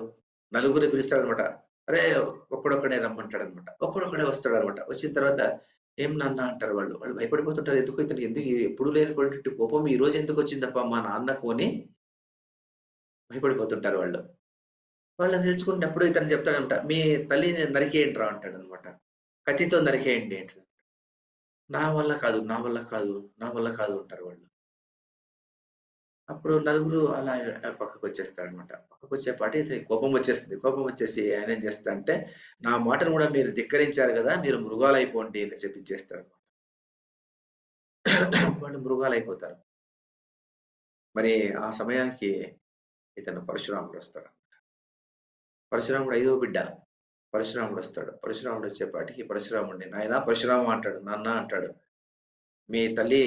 నలుగురిని పిలుస్తాడనమాట. "అరేయ్! ఒక్కడొక్కడే రమ్మంటాడనమాట. ఒక్కడొక్కడే వస్తాడనమాట. వచ్చిన తర్వాత "ఏం నాన్న" అంటారు వాళ్ళు. వాళ్ళు భయపడిపోతుంటారు. ఎందుకు ఇతనికి ఎందుకు ఎప్పుడు లేనటువంటి కోపం ఈరోజు ఎందుకొచ్చిందబ్బా మా నాన్నకు అని భయపడిపోతుంటారు వాళ్ళు. వాళ్ళని తెలుసుకున్నప్పుడు ఇతను చెప్తాడనమాట. "మీ తల్లిని నరికేయండిరా" అంటాడనమాట. "కత్తితో నరికేయండి" అంటాడు. "నా వల్ల కాదు, నా వల్ల కాదు, నా వల్ల కాదు" అంటారు వాళ్ళు. అప్పుడు నలుగురు అలా పక్కకొచ్చేస్తారనమాట. పక్కకొచ్చేపాటి ఇతనికి కోపం వచ్చేస్తుంది. కోపం వచ్చేసి ఆయనేం చేస్తాడంటే, "నా మాటను గూడా మీరు ధిక్కరించారు గదా! మీరు మృగాలైపోండి" అని చెప్పి ఇచ్చేస్తాడు. వాళ్ళు మృగాలైపోతారు. మరి ఆ సమయానికి ఇతను పరశురాముడొస్తాడు. పరశురాముడు ఐదవ బిడ్డ. పరశురాముడొస్తాడు. పరశురాముడొచ్చేపాటికి పరశురాముడిని "నాయనా పరశురామ" అంటాడు. "నాన్న" అంటాడు. "మీ తల్లి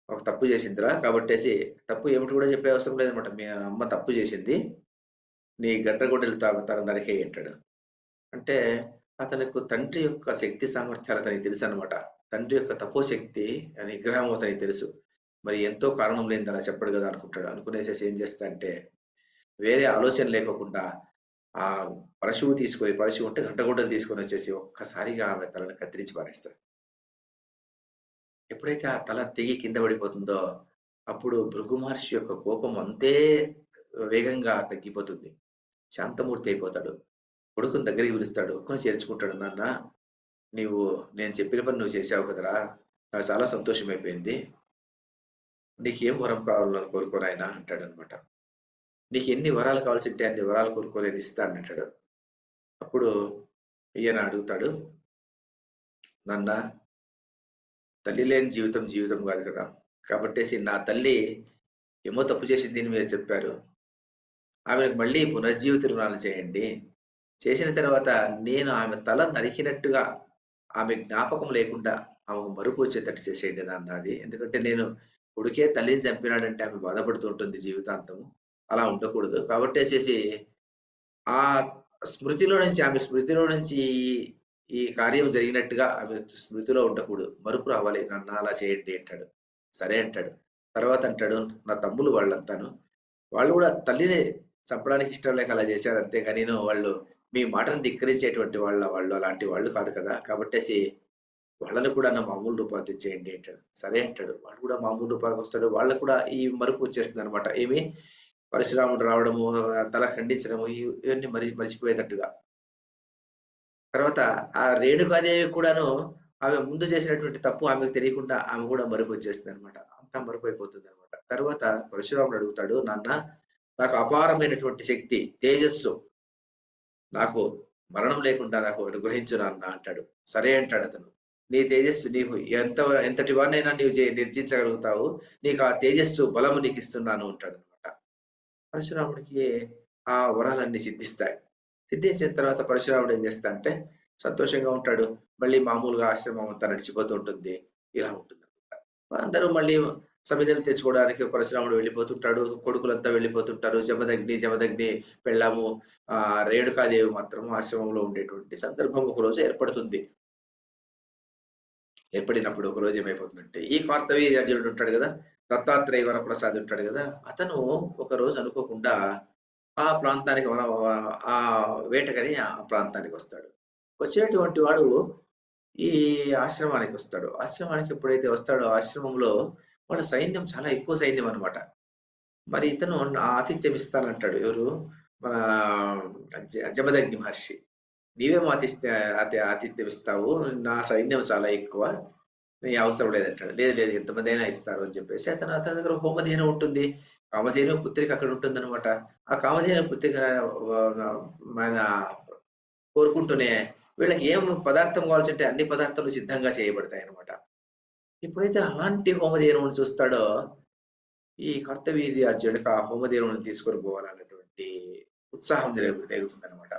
ఒక తప్పు చేసిందిరా కాబట్టేసి" తప్పు ఏమిటి కూడా చెప్పే అవసరం లేదనమాట. "మీ అమ్మ తప్పు చేసింది. నీ గండ్రగొడ్డలితో తల నరికేయి" అంటాడు. అంటే అతనికి తండ్రి యొక్క శక్తి సామర్థ్యాలు అతనికి తెలుసనమాట. తండ్రి యొక్క తపోశక్తి నిగ్రహం అతనికి తెలుసు. మరి ఎంతో కారణం లేనిది అలా చెప్పడు గదా! అనుకుంటాడు. అనుకునేసేసి ఏం చేస్తాడంటే, వేరే ఆలోచన లేకోకుండా పరశువు తీసుకొని పరశువు అంటే గండ్రగొడ్డలు తీసుకొనొచ్చేసి ఒక్కసారిగా ఆమె తలని కత్తిరించి పారేస్తాడు. ఎప్పుడైతే ఆ తల తెగి కింద పడిపోతుందో, అప్పుడు భృగు మహర్షి యొక్క కోపం అంతే వేగంగా తగ్గిపోతుంది. శాంతమూర్తి అయిపోతాడు. కొడుకుని దగ్గరికి పిలుస్తాడు. హక్కున చేర్చుకుంటాడు. "నాన్న నీవు నేను చెప్పిన పని నువ్వు చేశావు కదరా! నాకు చాలా సంతోషమైపోయింది. నీకేం వరం కావాలో కోరుకో నాయనా" అంటాడనమాట. "నీకెన్ని వరాలు కావాల్సుంటే అన్ని వరాలు కోరుకో నేనిస్తానంటాడు." అప్పుడు ఈయన అడుగుతాడు, "నాన్న తల్లి లేని జీవితం జీవితం గాదు కదా! కాబట్టేసి నా తల్లి ఏమో తప్పు చేసింది అని మీరు చెప్పారు. ఆమెకు మళ్ళీ పునర్జీవ తిరుమల చేయండి. చేసిన తర్వాత నేను ఆమె తల నరికినట్టుగా ఆమె జ్ఞాపకం లేకుండా ఆమెకు మరుపు వచ్చేటట్టు చేసేయండి నాన్న అది. ఎందుకంటే నేను కొడుకే తల్లిని చంపినాడంటే ఆమె బాధపడుతూ ఉంటుంది జీవితాంతం. అలా ఉండకూడదు. కాబట్టేసేసి ఆ ఆమె స్మృతిలో నుంచి ఈ కార్యం జరిగినట్టుగా ఆమె స్మృతిలో ఉండకూడదు. మరుపు రావాలి నాన్న అలా చేయండి అంటాడు. సరే అంటాడు. తర్వాత అంటాడు నా తమ్ములు వాళ్ళంతాను. వాళ్ళు కూడా తల్లిని చంపడానికి ఇష్టం లేక అలా చేశారు అంతే కానీ వాళ్ళు మీ మాటను ధిక్కరించేటువంటి వాళ్ళు అలాంటి వాళ్ళు కాదు కదా! కాబట్టేసి వాళ్ళని కూడా నా మామూలు రూపాలు తెచ్చేయండి అంటాడు. సరే అంటాడు. వాడు కూడా మామూలు రూపానికొస్తాడు. వాళ్ళకి కూడా ఈ మరుపు వచ్చేస్తుందన్నమాట. ఏమి పరశురాముడు రావడము, తల ఖండించడము ఇవన్నీ మరిచిపోయేటట్టుగా. తర్వాత ఆ రేణుకాదేవి కూడాను ఆమె ముందు చేసినటువంటి తప్పు ఆమెకు తెలియకుండా ఆమె కూడా మరుపొచ్చేస్తుందన్నమాట. అంతా మరుపైపోతుందన్నమాట. తర్వాత పరశురాముడు అడుగుతాడు, "నాన్న నాకు అపారమైనటువంటి శక్తి, తేజస్సు నాకు మరణం లేకుండా నాకు అనుగ్రహించు నాన్న" అంటాడు. సరే అంటాడతను. "నీ తేజస్సు నీకు ఎంతటి వాడినైనా నీవు నిర్జించగలుగుతావు. నీకు ఆ తేజస్సు, బలము నీకిస్తున్నాను" అంటాడన్నమాట. పరశురాముడికి ఆ వరాలన్నీ సిద్ధిస్తాయి. సిద్ధించిన తర్వాత పరశురాముడు ఏం చేస్తాడంటే సంతోషంగా ఉంటాడు. మళ్ళీ మామూలుగా ఆశ్రమం అంతా నడిచిపోతూ ఉంటుంది. ఇలా ఉంటుందన్నమాట. అందరూ మళ్ళీ సమిధలు తెచ్చుకోవడానికి పరశురాముడు వెళ్ళిపోతుంటాడు. కొడుకులంతా వెళ్ళిపోతుంటారు. జమదగ్ని పెళ్ళాము రేణుకాదేవి మాత్రం ఆశ్రమంలో ఉండేటువంటి సందర్భం ఒకరోజు ఏర్పడుతుంది. ఏర్పడినప్పుడు ఒకరోజు ఏమైపోతుందంటే ఈ కార్తవీర్యార్జునుడు ఉంటాడు గదా! దత్తాత్రేయ వరప్రసాద్ ఉంటాడు గదా! అతను ఒకరోజు అనుకోకుండా ఆ ప్రాంతానికి ఆ వేటకని ఆ ప్రాంతానికొస్తాడు. వచ్చేటువంటి వాడు ఈ ఆశ్రమానికొస్తాడు. ఆశ్రమానికి ఎప్పుడైతే వస్తాడో ఆశ్రమంలో వాళ్ళ సైన్యం చాలా ఎక్కువ సైన్యం అన్నమాట. మరి ఇతను ఆతిథ్యం ఇస్తానంటాడు. ఎవరు? మన జమదగ్ని మహర్షి. "నీవేం ఆతిథ్యం ఇస్తావు? నా సైన్యం చాలా ఎక్కువ. నీ అవసరం లేదంటాడు." "లేదు లేదు ఎంతమందైనా ఇస్తారు" అని చెప్పేసి అతని దగ్గర హోమధేను ఉంటుంది. కామధేను పుత్రిక అక్కడ ఉంటుందన్నమాట. ఆ కామధేను పుత్రిక మన కోరుకుంటూనే వీళ్ళకి ఏం పదార్థం కావాల్సంటే అన్ని పదార్థాలు సిద్ధంగా చేయబడతాయన్నమాట. ఎప్పుడైతే అలాంటి హోమధేనువుని చూస్తాడో, ఈ కార్తవీర్యార్జునుడికి ఆ హోమధేనువుని తీసుకొని పోవాలన్నటువంటి ఉత్సాహం రేగుతుందన్నమాట.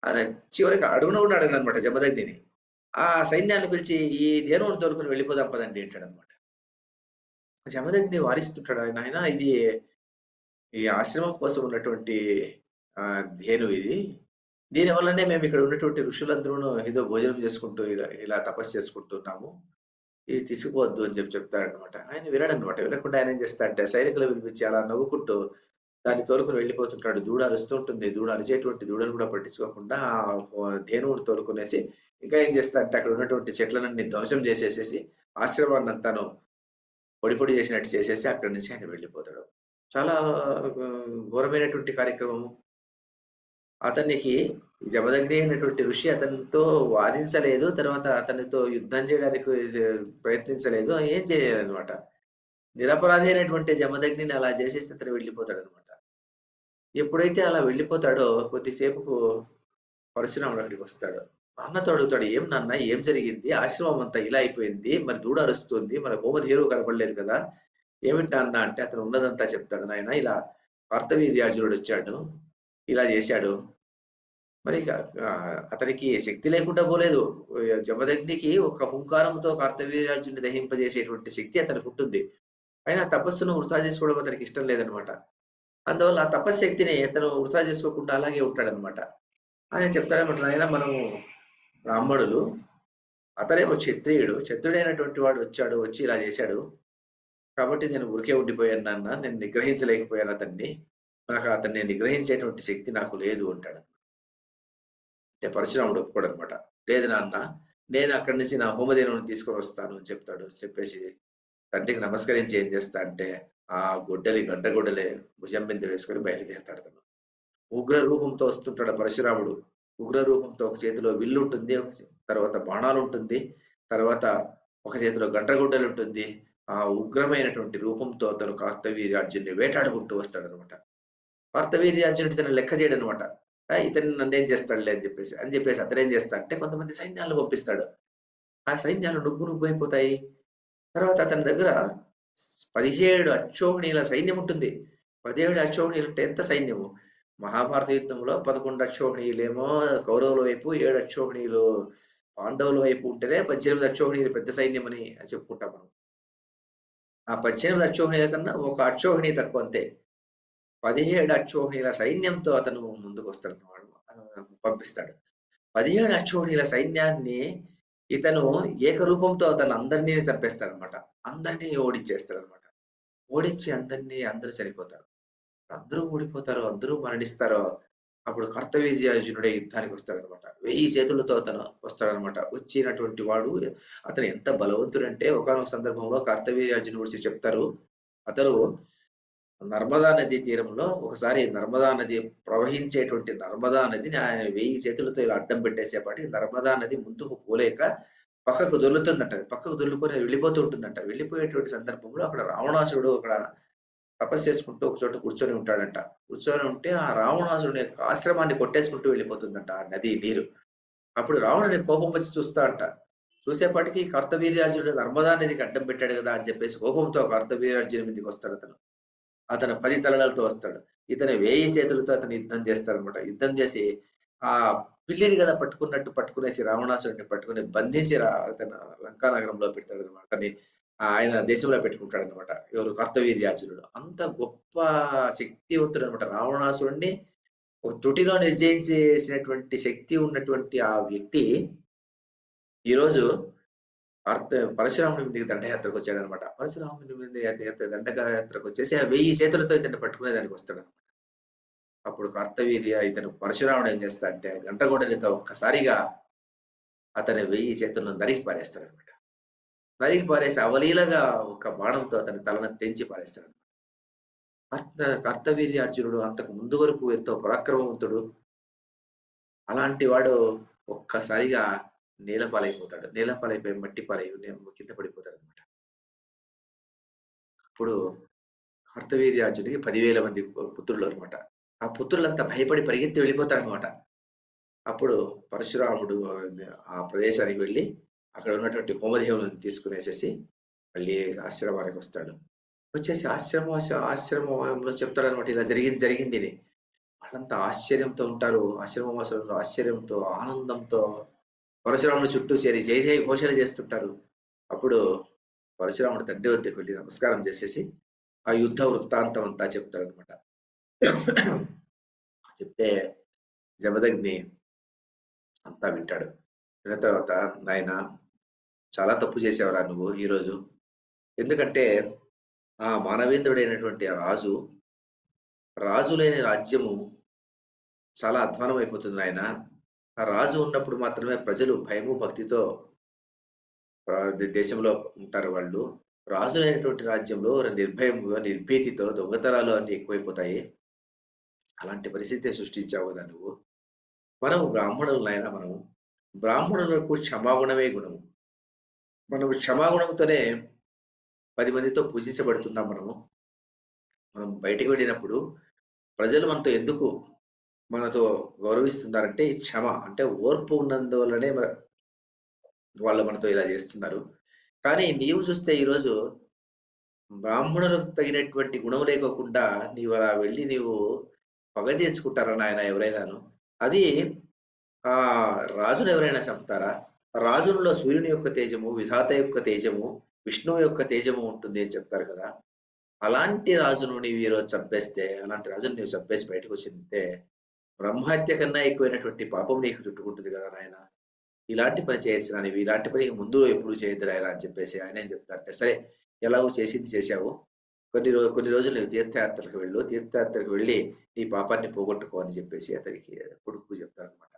అదే చివరికి అడుగున కూడా అడగడనమాట జమదగ్నిని. ఆ సైన్యాన్ని పిలిచి ఈ ధేనువుని తోలుకొని వెళ్ళిపోదాం పదండి అంటాడనమాట. జమదగ్ని వారిస్తుంటాడు. నాయనా ఇది ఈ ఆశ్రమం కోసం ఉన్నటువంటి ధేనువు ఇది. దీని వల్లనే మేమిక్కడ ఉన్నటువంటి ఋషులందరూను ఏదో భోజనం చేసుకుంటూ ఇలా ఇలా తపస్సు చేసుకుంటున్నాము. ఇది తీసుకుపోవద్దు అని చెప్తాడనమాట. ఆయన వినడనమాట. వినకుండా ఆయన ఏం చేస్తాడంటే సైనికులు పిలిపించి అలా నవ్వుకుంటూ దాన్ని తోలుకొని వెళ్ళిపోతుంటాడు. దూడ అరుస్తూ ఉంటుంది. దూడ అరిచేటువంటి దూడను కూడా పట్టించుకోకుండా ధేనువుని తోలుకొనేసి ఇంకా ఏం చేస్తాడంటే అక్కడ ఉన్నటువంటి చెట్లనన్నీ ధ్వంసం చేసేసేసి ఆశ్రమాన్నంతాను పొడి పొడి చేసినట్టు చేసేసి అక్కడి నుంచి ఆయన వెళ్ళిపోతాడు. చాలా ఘోరమైనటువంటి కార్యక్రమము. అతనికి జమదగ్ని అయినటువంటి ఋషి అతనితో వాదించలేదు. తర్వాత అతనితో యుద్ధం చేయడానికి ప్రయత్నించలేదు. ఏం చేయలేదనమాట. నిరపరాధి అయినటువంటి జమదగ్నిని అలా చేసేసి అతను వెళ్ళిపోతాడనమాట. ఎప్పుడైతే అలా వెళ్ళిపోతాడో కొద్దిసేపుకు పరశురాముడు అక్కడికొస్తాడు. నాన్నతో అడుగుతాడు. "ఏం నాన్న ఏం జరిగింది? ఆశ్రమం అంతా ఇలా అయిపోయింది. మరి దూడ అరుస్తుంది. మరి హోమధేనువు కనపడలేదు కదా! ఏమిటి నాన్న" అంటే అతను ఉన్నదంతా చెప్తాడు. "నాయన ఇలా కార్తవీర్యార్జునుడొచ్చాడు. ఇలా చేశాడు. మరి ఇక అతనికి శక్తి లేకుండా పోలేదు. జమదగ్నికి ఒక హుంకారంతో కార్తవీర్యార్జునుడిని దహింపజేసేటువంటి శక్తి అతనికుంటుంది. అయినా తపస్సును వృథా చేసుకోవడం అతనికి ఇష్టం లేదనమాట. అందువల్ల ఆ తపశ్శక్తిని అతను వృథా చేసుకోకుండా అలాగే ఉంటాడనమాట. ఆయన చెప్తాడనమాట, "నాయనా మనము బ్రాహ్మణులు, అతనేమో క్షత్రియుడు. క్షత్రియుడైనటువంటి వాడు వచ్చాడు. వచ్చి ఇలా చేశాడు. కాబట్టి నేను ఊరికే ఉండిపోయాను నాన్న. నేను నిగ్రహించలేకపోయాను అతన్ని. నాకు అతన్ని నిగ్రహించేటువంటి శక్తి నాకు లేదు" అంటాడు. అంటే పరశురాముడు ఒప్పుకోడనమాట. "లేదు నాన్న, నేను అక్కడి నుంచి నా హోమధేనువుని తీసుకొనొస్తాను" అని చెప్తాడు. చెప్పేసి తండ్రికి నమస్కరించి ఏం చేస్తా అంటే, ఆ గంట గొడ్డలి భుజం మీద వేసుకొని బయలుదేరతాడతను. ఉగ్ర రూపంతో వస్తుంటాడు పరశురాముడు. ఉగ్ర రూపంతో ఒక చేతిలో విల్లుంటుంది. తర్వాత బాణాలుంటుంది. తర్వాత ఒక చేతిలో గండ్రగొడ్డలుంటుంది. ఆ ఉగ్రమైనటువంటి రూపంతో అతను కార్తవీర్యార్జునుడిని వేటాడుకుంటూ వస్తాడనమాట. కార్తవీర్యార్జునుడు ఇతన్ని లెక్క చేయడనమాట. ఇతను నన్నేం చేస్తాడులే అని చెప్పేసి అతనేం చేస్తాడంటే కొంతమంది సైన్యాలను పంపిస్తాడు. ఆ సైన్యాలు నుగ్గు నుగ్గైపోతాయి. తర్వాత అతని దగ్గర 17 అక్షోహిణీల సైన్యం ఉంటుంది. 17 అక్షోహిణీలంటే ఎంత సైన్యము? మహాభారత యుద్ధంలో 11 అక్షోహిణీలేమో కౌరవుల వైపు, 7 అక్షోహిణీలు పాండవుల వైపు ఉంటేనే 18 అక్షోహిణీలు పెద్ద సైన్యమని చెప్పుకుంటాం మనం. ఆ 18 అక్షోహిణీల కన్నా ఒక అక్షోహిణి తక్కువ అంతే. 17 అక్షోహిణీల సైన్యంతో అతను ముందుకొస్తాడన్నమాట. పంపిస్తాడు. 17 అక్షోహిణీల సైన్యాన్ని ఇతను ఏకరూపంతో అందరిని చంపేస్తాడన్నమాట. అందరిని ఓడించేస్తాడన్నమాట. ఓడించి అందరూ చనిపోతారు. అందరూ ఓడిపోతారు, అందరూ మరణిస్తారు. అప్పుడు కర్తవీర్యార్జునుడే యుద్ధానికి వస్తాడనమాట. 1000 చేతులతో అతను వస్తాడనమాట. వచ్చినటువంటి వాడు అతను ఎంత బలవంతుడంటే ఒకానొక సందర్భంలో కార్తవీర్యార్జునుడి గురించి చెప్తారు. అతను నర్మదా నదీ తీరంలో ఒకసారి నర్మదా నది ప్రవహించేటువంటి నర్మదా నదిని ఆయన 1000 చేతులతో ఇలా అడ్డం పెట్టేసేపాటికి నర్మదా నది ముందుకు పోలేక పక్కకు దొర్లుతుందంట. పక్కకు దొర్లుకొని వెళ్ళిపోతూ ఉంటుందంట. వెళ్ళిపోయేటువంటి సందర్భంలో అక్కడ రావణాసురుడు అక్కడ తపస్సు చేసుకుంటూ ఒక చోట కూర్చొని ఉంటాడంట. కూర్చొని ఉంటే ఆ రావణాసురుని యొక్క ఆశ్రమాన్ని కొట్టేసుకుంటూ వెళ్ళిపోతుందంట ఆ నది నీరు. అప్పుడు రావణుడికి కోపం వచ్చి చూస్తా అంట. చూసేపాటికి కార్తవీర్యార్జునుడు నర్మదా నదికి అడ్డం పెట్టాడు కదా అని చెప్పేసి కోపంతో కార్తవీర్యార్జునుడి మీదకి వస్తాడు. అతను 10 తలలతో వస్తాడు. ఇతను 1000 చేతులతో అతను యుద్ధం చేస్తాడనమాట. యుద్ధం చేసి ఆ పిల్లిని గదా పట్టుకున్నట్టు పట్టుకునేసి రావణాసురుడిని పట్టుకొని బంధించి అతను లంకా నగరంలో పెడతాడనమాట. ఆయన దేశంలో పెట్టుకుంటాడనమాట. ఎవరు కార్తవీర్యార్జునుడు. అంత గొప్ప శక్తివంతుడనమాట. రావణాసురుడిని ఒక తుటిలో నిర్జయించేసినటువంటి శక్తి ఉన్నటువంటి ఆ వ్యక్తి ఈరోజు పరశురాముడి మీదకి దండయాత్రకొచ్చాడనమాట. పరశురాముడి మీద దండయాత్రకొచ్చేసి ఆ 1000 చేతులతో ఇతన్ని పట్టుకునేదానికి వస్తాడు. అప్పుడు ఇతను పరశురాముడు ఏం చేస్తాడంటే గండ్రగొడ్డలితో ఒక్కసారిగా అతని 1000 చేతులను నరికి పారేస్తాడనమాట. నరికి పారేసి అవలీలగా ఒక బాణంతో అతని తలను తెంచి పారేస్తాడు. కార్తవీర్యార్జునుడు అంతకు ముందు వరకు ఎంతో పరాక్రమవంతుడు. అలాంటి వాడు ఒక్కసారిగా నేలపాలైపోతాడు. నేలపాలైపోయి మట్టి పాలై కింద పడిపోతాడనమాట. అప్పుడు కార్తవీర్యార్జునికి 10,000 మంది పుత్రులనమాట. ఆ పుత్రులంతా భయపడి పరిగెత్తి వెళ్ళిపోతారనమాట. అప్పుడు పరశురాముడు ఆ ప్రదేశానికి వెళ్ళి అక్కడ ఉన్నటువంటి హోమదేవులను తీసుకునేసేసి మళ్ళీ ఆశ్రమానికి వస్తాడు. వచ్చేసి ఆశ్రమంలో చెప్తాడనమాట. ఇలా జరిగిందిని. వాళ్ళంతా ఆశ్చర్యంతో ఉంటారు. ఆశ్రమవాసులు ఆశ్చర్యంతో, ఆనందంతో పరశురాముడి చుట్టూ చేరి జయ జయ ఘోషలు చేస్తుంటారు. అప్పుడు పరశురాముడు తండ్రి వద్దకు వెళ్ళి నమస్కారం చేసేసి ఆ యుద్ధ వృత్తాంతం అంతా చెప్తాడనమాట. చెప్తే జమదగ్ని అంతా వింటాడు. విన్న తర్వాత నాయనా చాలా తప్పు చేసావురా నువ్వు ఈరోజు. ఎందుకంటే ఆ మానవేంద్రుడైనటువంటి ఆ రాజు లేని రాజ్యము చాలా అధ్వానం అయిపోతుంది నాయనా. ఆ రాజు ఉన్నప్పుడు మాత్రమే ప్రజలు భయము, భక్తితో దేశంలో ఉంటారు వాళ్ళు. రాజు లేనటువంటి రాజ్యంలో నిర్భయముగా, నిర్భీతితో దొంగతనాలు అన్నీ ఎక్కువైపోతాయి. అలాంటి పరిస్థితి సృష్టించావు కదా నువ్వు. మనం బ్రాహ్మణులైనా మనము. బ్రాహ్మణులకు క్షమాగుణమే గుణము. మనం క్షమాగుణంతోనే 10 మందితో పూజించబడుతున్నాం మనము. మనం బయటికి వెళ్ళినప్పుడు ప్రజలు మనతో ఎందుకు మనతో గౌరవిస్తున్నారంటే ఈ క్షమ అంటే ఓర్పు ఉన్నందువల్లనే వాళ్ళు మనతో ఇలా చేస్తున్నారు. కానీ నీవు చూస్తే ఈరోజు బ్రాహ్మణులకు తగినటువంటి గుణం లేకోకుండా నీవు అలా వెళ్లి నీవు పగ తీర్చుకుంటారా నాయన ఎవరైనాను. అది రాజును ఎవరైనా చంపుతారా? రాజుల్లో సూర్యుని యొక్క తేజము, విధాత యొక్క తేజము, విష్ణువు యొక్క తేజము ఉంటుంది అని చెప్తారు కదా! అలాంటి రాజును నీవు ఈరోజు చంపేస్తే, అలాంటి రాజును నీవు చంపేసి బయటకొచ్చిందంటే, బ్రహ్మహత్య కన్నా ఎక్కువైనటువంటి పాపం నీకు చుట్టుకుంటుంది కదా నాయన. ఇలాంటి పని చేసినా నీవు ఇలాంటి పని ముందు ఎప్పుడు చేయొద్దు నాయనా అని చెప్పేసి ఆయనేం చెప్తారంటే, సరే ఎలాగో చేసింది చేశావు. కొన్ని రోజులు నువ్వు తీర్థయాత్రలకు వెళ్ళు. తీర్థయాత్రకు వెళ్ళి నీ పాపాన్ని పోగొట్టుకో అని చెప్పేసి అతనికి కొడుకు చెప్తారనమాట.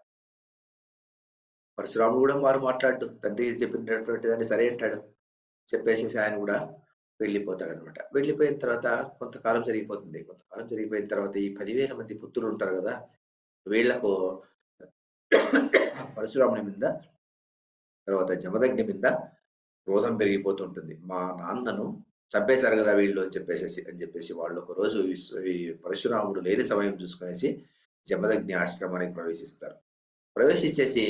పరశురాముడు కూడా మారు మాట్లాడడు. తండ్రి చెప్పినటువంటి దాన్ని సరే అంటాడు. చెప్పేసేసి ఆయన కూడా వెళ్ళిపోతాడనమాట. వెళ్ళిపోయిన తర్వాత కొంతకాలం జరిగిపోతుంది. కొంతకాలం జరిగిపోయిన తర్వాత ఈ 10,000 మంది పుత్రులు ఉంటారు కదా! వీళ్ళకు పరశురాముని మీద, తర్వాత జమదగ్ని మీద క్రోధం పెరిగిపోతుంటుంది. మా నాన్నను చంపేశారు కదా వీళ్ళు అని చెప్పేసి వాళ్ళు ఒకరోజు ఈ పరశురాముడు లేని సమయం చూసుకునేసి జమదగ్ని ఆశ్రమానికి ప్రవేశిస్తారు. ప్రవేశించేసి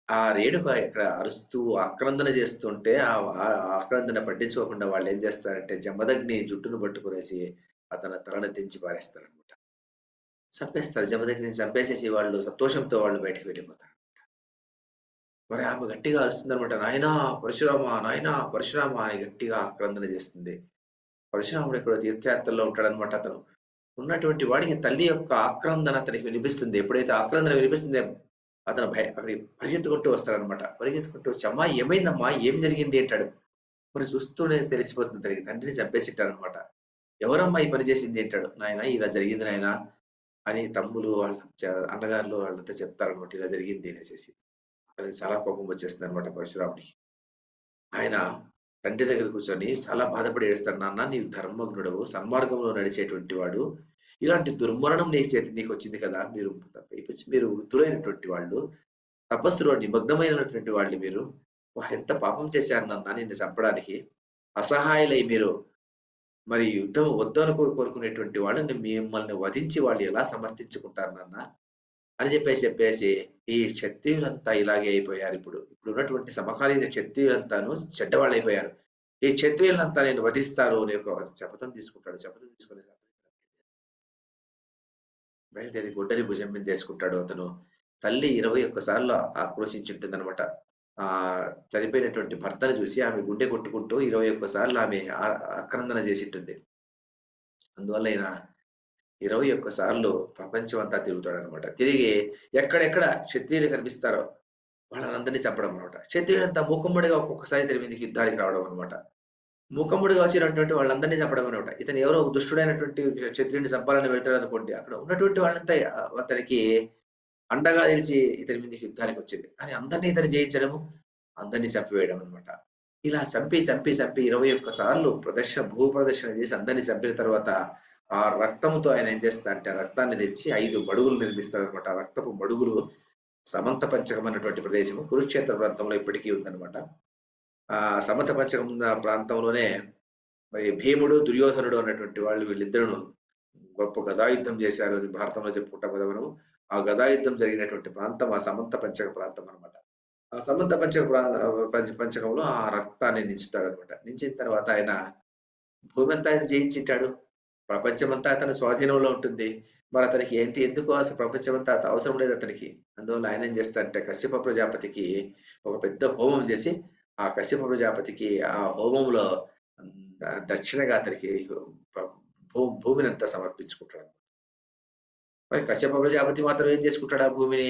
ఆ రేణుక ఇక్కడ అరుస్తూ ఆక్రందన చేస్తుంటే ఆ ఆక్రందన పట్టించుకోకుండా వాళ్ళు ఏం చేస్తారంటే జమదగ్ని జుట్టును పట్టుకునేసి అతని తలను తెంచి పారేస్తారనమాట. చంపేస్తారు. జమదగ్నిని చంపేసేసి వాళ్ళు సంతోషంతో వాళ్ళు బయటికి వెళ్ళిపోతారు. మరి ఆమె గట్టిగా అరుస్తుందనమాట. నాయనా పరశురామ! నాయనా పరశురామ! అని గట్టిగా ఆక్రందన చేస్తుంది. పరశురాముడు ఎక్కడో తీర్థయాత్రలో ఉంటాడనమాట అతను. ఉన్నటువంటి వాడికి తల్లి యొక్క ఆక్రందన అతనికి వినిపిస్తుంది. ఎప్పుడైతే ఆక్రందన వినిపిస్తుందో అతను అక్కడికి పరిగెత్తుకుంటూ వస్తాడనమాట. పరిగెత్తుకుంటూ వచ్చి, "అమ్మా ఏమైందమ్మా? ఏం జరిగింది?" అంటాడు. మరి చూస్తూనే తెలిసిపోతుంది తనకి తండ్రిని చంపేసింటాడనమాట. ఎవరమ్మా ఈ పని చేసింది అంటాడు. నాయన ఇలా జరిగింది నాయన అని తమ్ములు వాళ్ళ అన్నగారులు వాళ్ళంతా చెప్తారనమాట. ఇలా జరిగింది అనేసేసి. ఆయనకి చాలా కోపం వచ్చేస్తుందనమాట పరశురాముడికి. ఆయన తండ్రి దగ్గర కూర్చొని చాలా బాధపడి ఏడుస్తాడు. నాన్న నీవు ధర్మజ్ఞుడవు, సన్మార్గంలో నడిచేటువంటి వాడు. ఇలాంటి దుర్మరణం నీ చేతి నీకొచ్చింది కదా! పైపెచ్చి మీరు వృద్ధులైనటువంటి వాళ్ళు. తపస్సులో నిమగ్నమైనటువంటి వాళ్ళు మీరు. వారెంత పాపం చేశారు నాన్న నిన్ను చంపడానికి. అసహాయులై మీరు మరి యుద్ధం వద్దని కోరుకునేటువంటి వాళ్ళని మిమ్మల్ని వధించి వాళ్ళు ఎలా సమర్థించుకుంటారు నాన్న? అని చెప్పేసి ఈ క్షత్రియులంతా ఇలాగే అయిపోయారిప్పుడు. ఇప్పుడున్నటువంటి సమకాలీన క్షత్రియులంతాను చెడ్డవాళ్ళైపోయారు. ఈ క్షత్రియులంతా నేను వధిస్తాను అని ఒక శపథం తీసుకుంటాడు. శపథం తీసుకొని బయలుదేరి గొడ్డలి భుజం మీదేసుకుంటాడు అతను. తల్లి 21 సార్లు ఆక్రోశించుంటుందనమాట. చనిపోయినటువంటి భర్తను చూసి ఆమె గుండె కొట్టుకుంటూ 21 సార్లు ఆమె ఆక్రందన జేసింటుంది. అందువల్ల ఈయన 21 సార్లు ప్రపంచమంతా తిరుగుతాడనమాట. తిరిగి ఎక్కడెక్కడ క్షత్రియులు కనిపిస్తారో వాళ్ళనందరిని చంపడం అనమాట. క్షత్రియులంతా మూకుమ్మడిగా ఒక్కొక్కసారి ఇతని మీదకి యుద్ధానికి రావడం అనమాట. మూకుమ్మడిగా వచ్చినటువంటి వాళ్ళందరినీ చంపడం అనమాట. ఇతను ఎవరో ఒక దుష్టుడైనటువంటి క్షత్రియుడిని చంపాలని వెళ్తాడనుకోండి. అక్కడ ఉన్నటువంటి వాళ్ళంతా అతనికి అండగా నిలిచి ఇతని మీదకి యుద్ధానికి వచ్చింది. కానీ అందరిని ఇతను జయించడము, అందరిని చంపివేయడం అనమాట. ఇలా చంపి 21 సార్లు భూ ప్రదర్శన చేసి అందరిని చంపిన తర్వాత ఆ రక్తంతో ఆయన ఏం చేస్తాడంటే ఆ రక్తాన్ని తెచ్చి 5 మడుగులు నిర్మిస్తాడనమాట. ఆ రక్తపు మడుగులు సమంత పంచకం అన్నటువంటి ప్రదేశము కురుక్షేత్ర ప్రాంతంలో ఇప్పటికీ ఉందన్నమాట. ఆ సమంత పంచకం ఉన్న ప్రాంతంలోనే మరి భీముడు, దుర్యోధనుడు అన్నటువంటి వాళ్ళు వీళ్ళిద్దరును గొప్ప గదాయుద్ధం చేశారు అని భారతంలో చెప్పుకుంటాం కదా మనము. ఆ గదాయుద్ధం జరిగినటువంటి ప్రాంతం ఆ సమంత పంచక ప్రాంతం అన్నమాట. ఆ సమంత పంచక పంచకంలో ఆ రక్తాన్ని నించుతాడనమాట. నించిన తర్వాత ఆయన భూమి అంతా ఆయన జయించింటాడు. ప్రపంచమంతా అతని స్వాధీనంలో ఉంటుంది. మరి అతనికి ఏంటి ఎందుకు అసలు ప్రపంచమంతా అవసరం లేదు అతనికి. అందువల్ల ఆయన ఏం చేస్తాడంటే కశ్యప ప్రజాపతికి ఒక పెద్ద హోమం చేసి, ఆ కశ్యప ప్రజాపతికి ఆ హోమంలో దక్షిణగా అతనికి భూమినంతా సమర్పించుకుంటాడు. మరి కశ్యప ప్రజాపతి మాత్రం ఏం చేసుకుంటాడు ఆ భూమిని?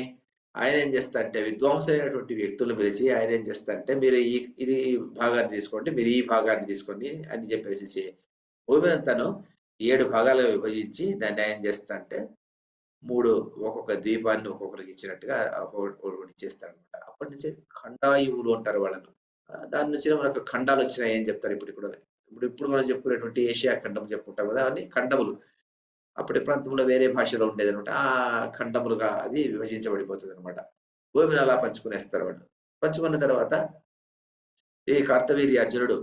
ఆయన ఏం చేస్తాడంటే విద్వాంసులైనటువంటి వ్యక్తులను పిలిచి ఆయన ఏం చేస్తాడంటే మీరు ఇది భాగాన్ని తీసుకోండి, మీరు ఈ భాగాన్ని తీసుకోండి అని చెప్పేసేసి భూమినంతాను 7 భాగాలుగా విభజించి దాన్ని ఆయన చేస్తాడంటే 3 ఒక్కొక్క ద్వీపాన్ని ఒక్కొక్కరికి ఇచ్చినట్టుగా ఒకటి ఇచ్చేస్తాడనమాట. అప్పటి నుంచి ఖండాయువులు అంటారు వాళ్ళను. దాని నుంచి మనకు ఖండాలొచ్చినాయి అని చెప్తారు ఇప్పుడు మనం చెప్పుకునేటువంటి ఏషియా ఖండం చెప్పుకుంటాం కదా! అవన్నీ ఖండములు. అప్పటి ప్రాంతంలో వేరే భాషలో ఉండేదనమాట. ఆ ఖండములుగా అది విభజించబడిపోతుందనమాట. భూమిని అలా పంచుకునేస్తారు వాళ్ళు. పంచుకున్న తర్వాత ఈ కార్తవీర్యార్జునుడు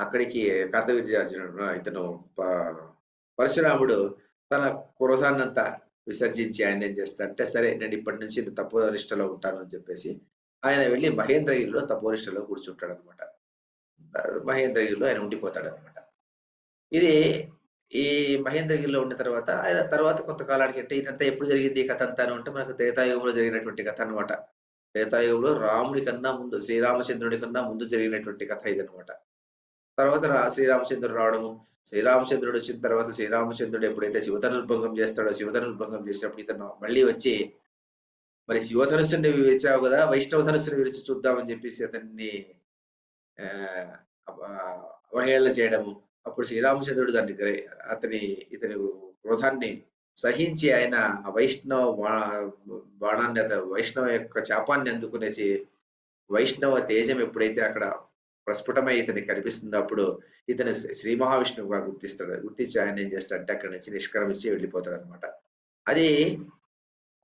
అక్కడికి కార్తవీర్యార్జునుడు ఇతను ప పరశురాముడు తన క్రోధాన్నంతా విసర్జించి ఆయనేం చేస్తాడంటే, సరే నేను ఇప్పటి నుంచి తపోనిష్టలో ఉంటాను అని చెప్పేసి, ఆయన వెళ్లి మహేంద్రగిరిలో తపోనిష్టలో కూర్చుంటాడనమాట. మహేంద్రగిరిలో ఆయన ఉండిపోతాడనమాట. ఇది ఈ మహేంద్రగిరిలో ఉన్న తర్వాత ఆయన తర్వాత కొంతకాలానికి అంటే ఇదంతా ఎప్పుడు జరిగింది ఈ కథ అంతాను అంటే మనకు త్రేతాయుగంలో జరిగినటువంటి కథ అనమాట. త్రేతాయుగంలో రాముడి కన్నా ముందు శ్రీరామచంద్రుడి కన్నా ముందు జరిగినటువంటి కథ ఇదనమాట. తర్వాత శ్రీరామచంద్రుడు రావడము. శ్రీరామచంద్రుడు వచ్చిన తర్వాత శ్రీరామచంద్రుడు ఎప్పుడైతే శివధనుర్భంగం చేస్తాడో శివధనుర్భంగం చేసినప్పుడు ఇతను మళ్ళీ వచ్చి మరి శివధనుస్సుని విరిచావు కదా! వైష్ణవ ధనుస్సుని విరిచి చూద్దామని చెప్పేసి అతన్ని ఆహ్, అవహేళన చేయడము. అప్పుడు శ్రీరామచంద్రుడు దాన్ని ఇతని క్రోధాన్ని సహించి ఆయన ఆ వైష్ణవ బాణాన్ని వైష్ణవ యొక్క శాపాన్ని అందుకునేసి వైష్ణవ తేజం ఎప్పుడైతే అక్కడ ప్రస్ఫుటమై ఇతనికి కనిపిస్తుందో అప్పుడు ఇతను శ్రీ మహావిష్ణువుగా గుర్తిస్తాడు. గుర్తించి ఆయన ఏం చేస్తాడంటే అక్కడి నుంచి నిష్క్రమించి వెళ్ళిపోతాడనమాట. అది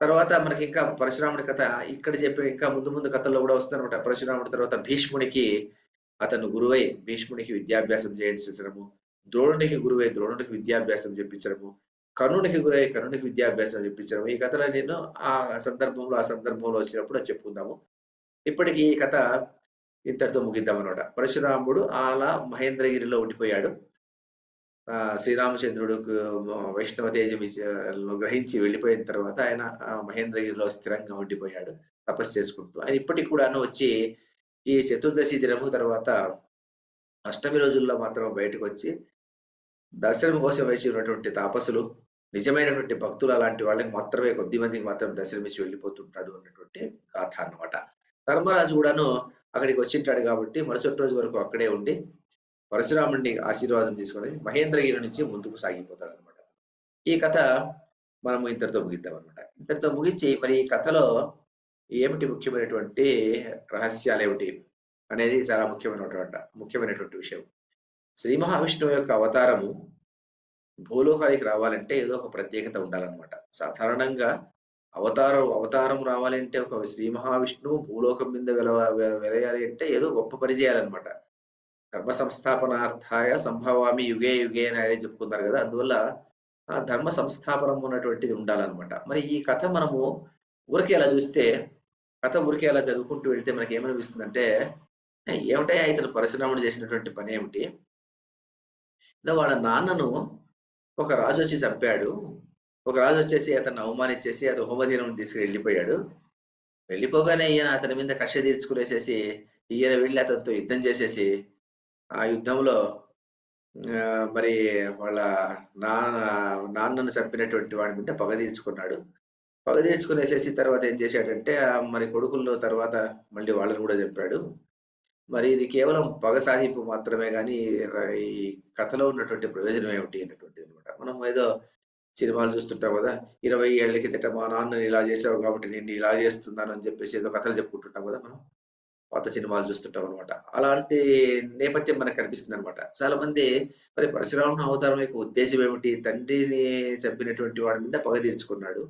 తర్వాత మనకి ఇంకా పరశురాముడి కథ ఇక్కడ చెప్పిన ఇంకా ముందు ముందు కథల్లో కూడా వస్తుందనమాట. పరశురాముడి తర్వాత భీష్మునికి అతను గురువై భీష్మునికి విద్యాభ్యాసం చేయించడము, ద్రోణునికి గురువై ద్రోణుడికి విద్యాభ్యాసం చెప్పించడము, కర్ణునికి గురై కర్ణునికి విద్యాభ్యాసం చెప్పించడం. ఈ కథలో నేను ఆ సందర్భంలో వచ్చినప్పుడు అది చెప్పుకుందాము. ఇప్పటికి ఈ కథ ఇంతటితో ముగిద్దామనమాట. పరశురాముడు అలా మహేంద్రగిరిలో ఉండిపోయాడు. శ్రీరామచంద్రుడుకు వైష్ణవ తేజం గ్రహించి వెళ్ళిపోయిన తర్వాత ఆయన మహేంద్రగిరిలో స్థిరంగా ఉండిపోయాడు తపస్సు చేసుకుంటూ. ఆయన ఇప్పటికి కూడాను వచ్చి ఈ చతుర్దశి దినము తర్వాత అష్టమి రోజుల్లో మాత్రం బయటకొచ్చి దర్శనం కోసం వేచి ఉన్నటువంటి తాపసులు, నిజమైనటువంటి భక్తులు అలాంటి వాళ్ళకి మాత్రమే కొద్ది మందికి మాత్రం దర్శనమిచ్చి వెళ్ళిపోతుంటాడు అన్నటువంటి గాథ అన్నమాట. ధర్మరాజు కూడాను అక్కడికి వచ్చింటాడు కాబట్టి మరుసటి రోజు వరకు అక్కడే ఉండి పరశురాముడిని ఆశీర్వాదం తీసుకొని మహేంద్రగిరి నుంచి ముందుకు సాగిపోతాడనమాట. ఈ కథ మనము ఇంతటితో ముగిద్దాం అనమాట. ఇంతటితో ముగించి మరి ఈ కథలో ఏమిటి ముఖ్యమైనటువంటి రహస్యాలేమిటి అనేది చాలా ముఖ్యమైనటువంటి విషయం. శ్రీ మహావిష్ణువు యొక్క అవతారము భూలోకానికి రావాలంటే ఏదో ఒక ప్రత్యేకత ఉండాలన్నమాట. సాధారణంగా అవతారం రావాలంటే ఒక శ్రీ మహావిష్ణువు భూలోకం మీద వెలయాలి అంటే ఏదో గొప్ప పని చేయాలన్నమాట. ధర్మ సంస్థాపనార్థాయ సంభవామి యుగే యుగే అని ఆయనే చెప్పుకున్నారు కదా! అందువల్ల ఆ ధర్మ సంస్థాపనం ఉన్నటువంటిది ఉండాలన్నమాట. మరి ఈ కథ మనము ఊరికే అలా చూస్తే, కథ ఊరికే అలా చదువుకుంటూ వెళ్తే మనకేమనిపిస్తుందంటే, ఏమిటయ్యా ఇతను పరశురాముడు చేసినటువంటి పనేమిటి? ఏదో వాళ్ళ నాన్నను ఒక రాజొచ్చి చంపాడు. ఒక రాజొచ్చేసి అతన్ని అవమానించేసి అది హోమధీనం తీసుకొని వెళ్ళిపోయాడు. వెళ్ళిపోగానే ఈయన అతని మీద కక్ష తీర్చుకునేసేసి, ఈయన వెళ్లి అతనితో యుద్ధం చేసేసి, ఆ యుద్ధంలో మరి వాళ్ళ నాన్నను చంపినటువంటి వాడి మీద పగ తీర్చుకున్నాడు. పగ తీర్చుకునేసేసి తర్వాత ఏం చేశాడంటే, మరి కొడుకుల్లో తర్వాత మళ్ళీ వాళ్ళని కూడా చంపాడు. మరి ఇది కేవలం పగ సాధింపు మాత్రమే గాని, ఈ కథలో ఉన్నటువంటి ప్రయోజనం ఏమిటి అన్నటువంటిదనమాట. మనం ఏదో సినిమాలు చూస్తుంటాం గదా! 20 ఏళ్ల కిందట మా నాన్నని ఇలా చేసావు కాబట్టి నిన్ను ఇలా చేస్తున్నాను అని చెప్పేసి ఏదో కథలు చెప్పుకుంటుంటాం గదా మనం. పాత సినిమాలు చూస్తుంటాం అనమాట. అలాంటి నేపథ్యం మనకు కనిపిస్తుందనమాట. చాలా మంది మరి పరశురాముని అవతారం యొక్క ఉద్దేశ్యం ఏమిటి? తండ్రిని చంపినటువంటి వాడి మీద పగ తీర్చుకున్నాడు.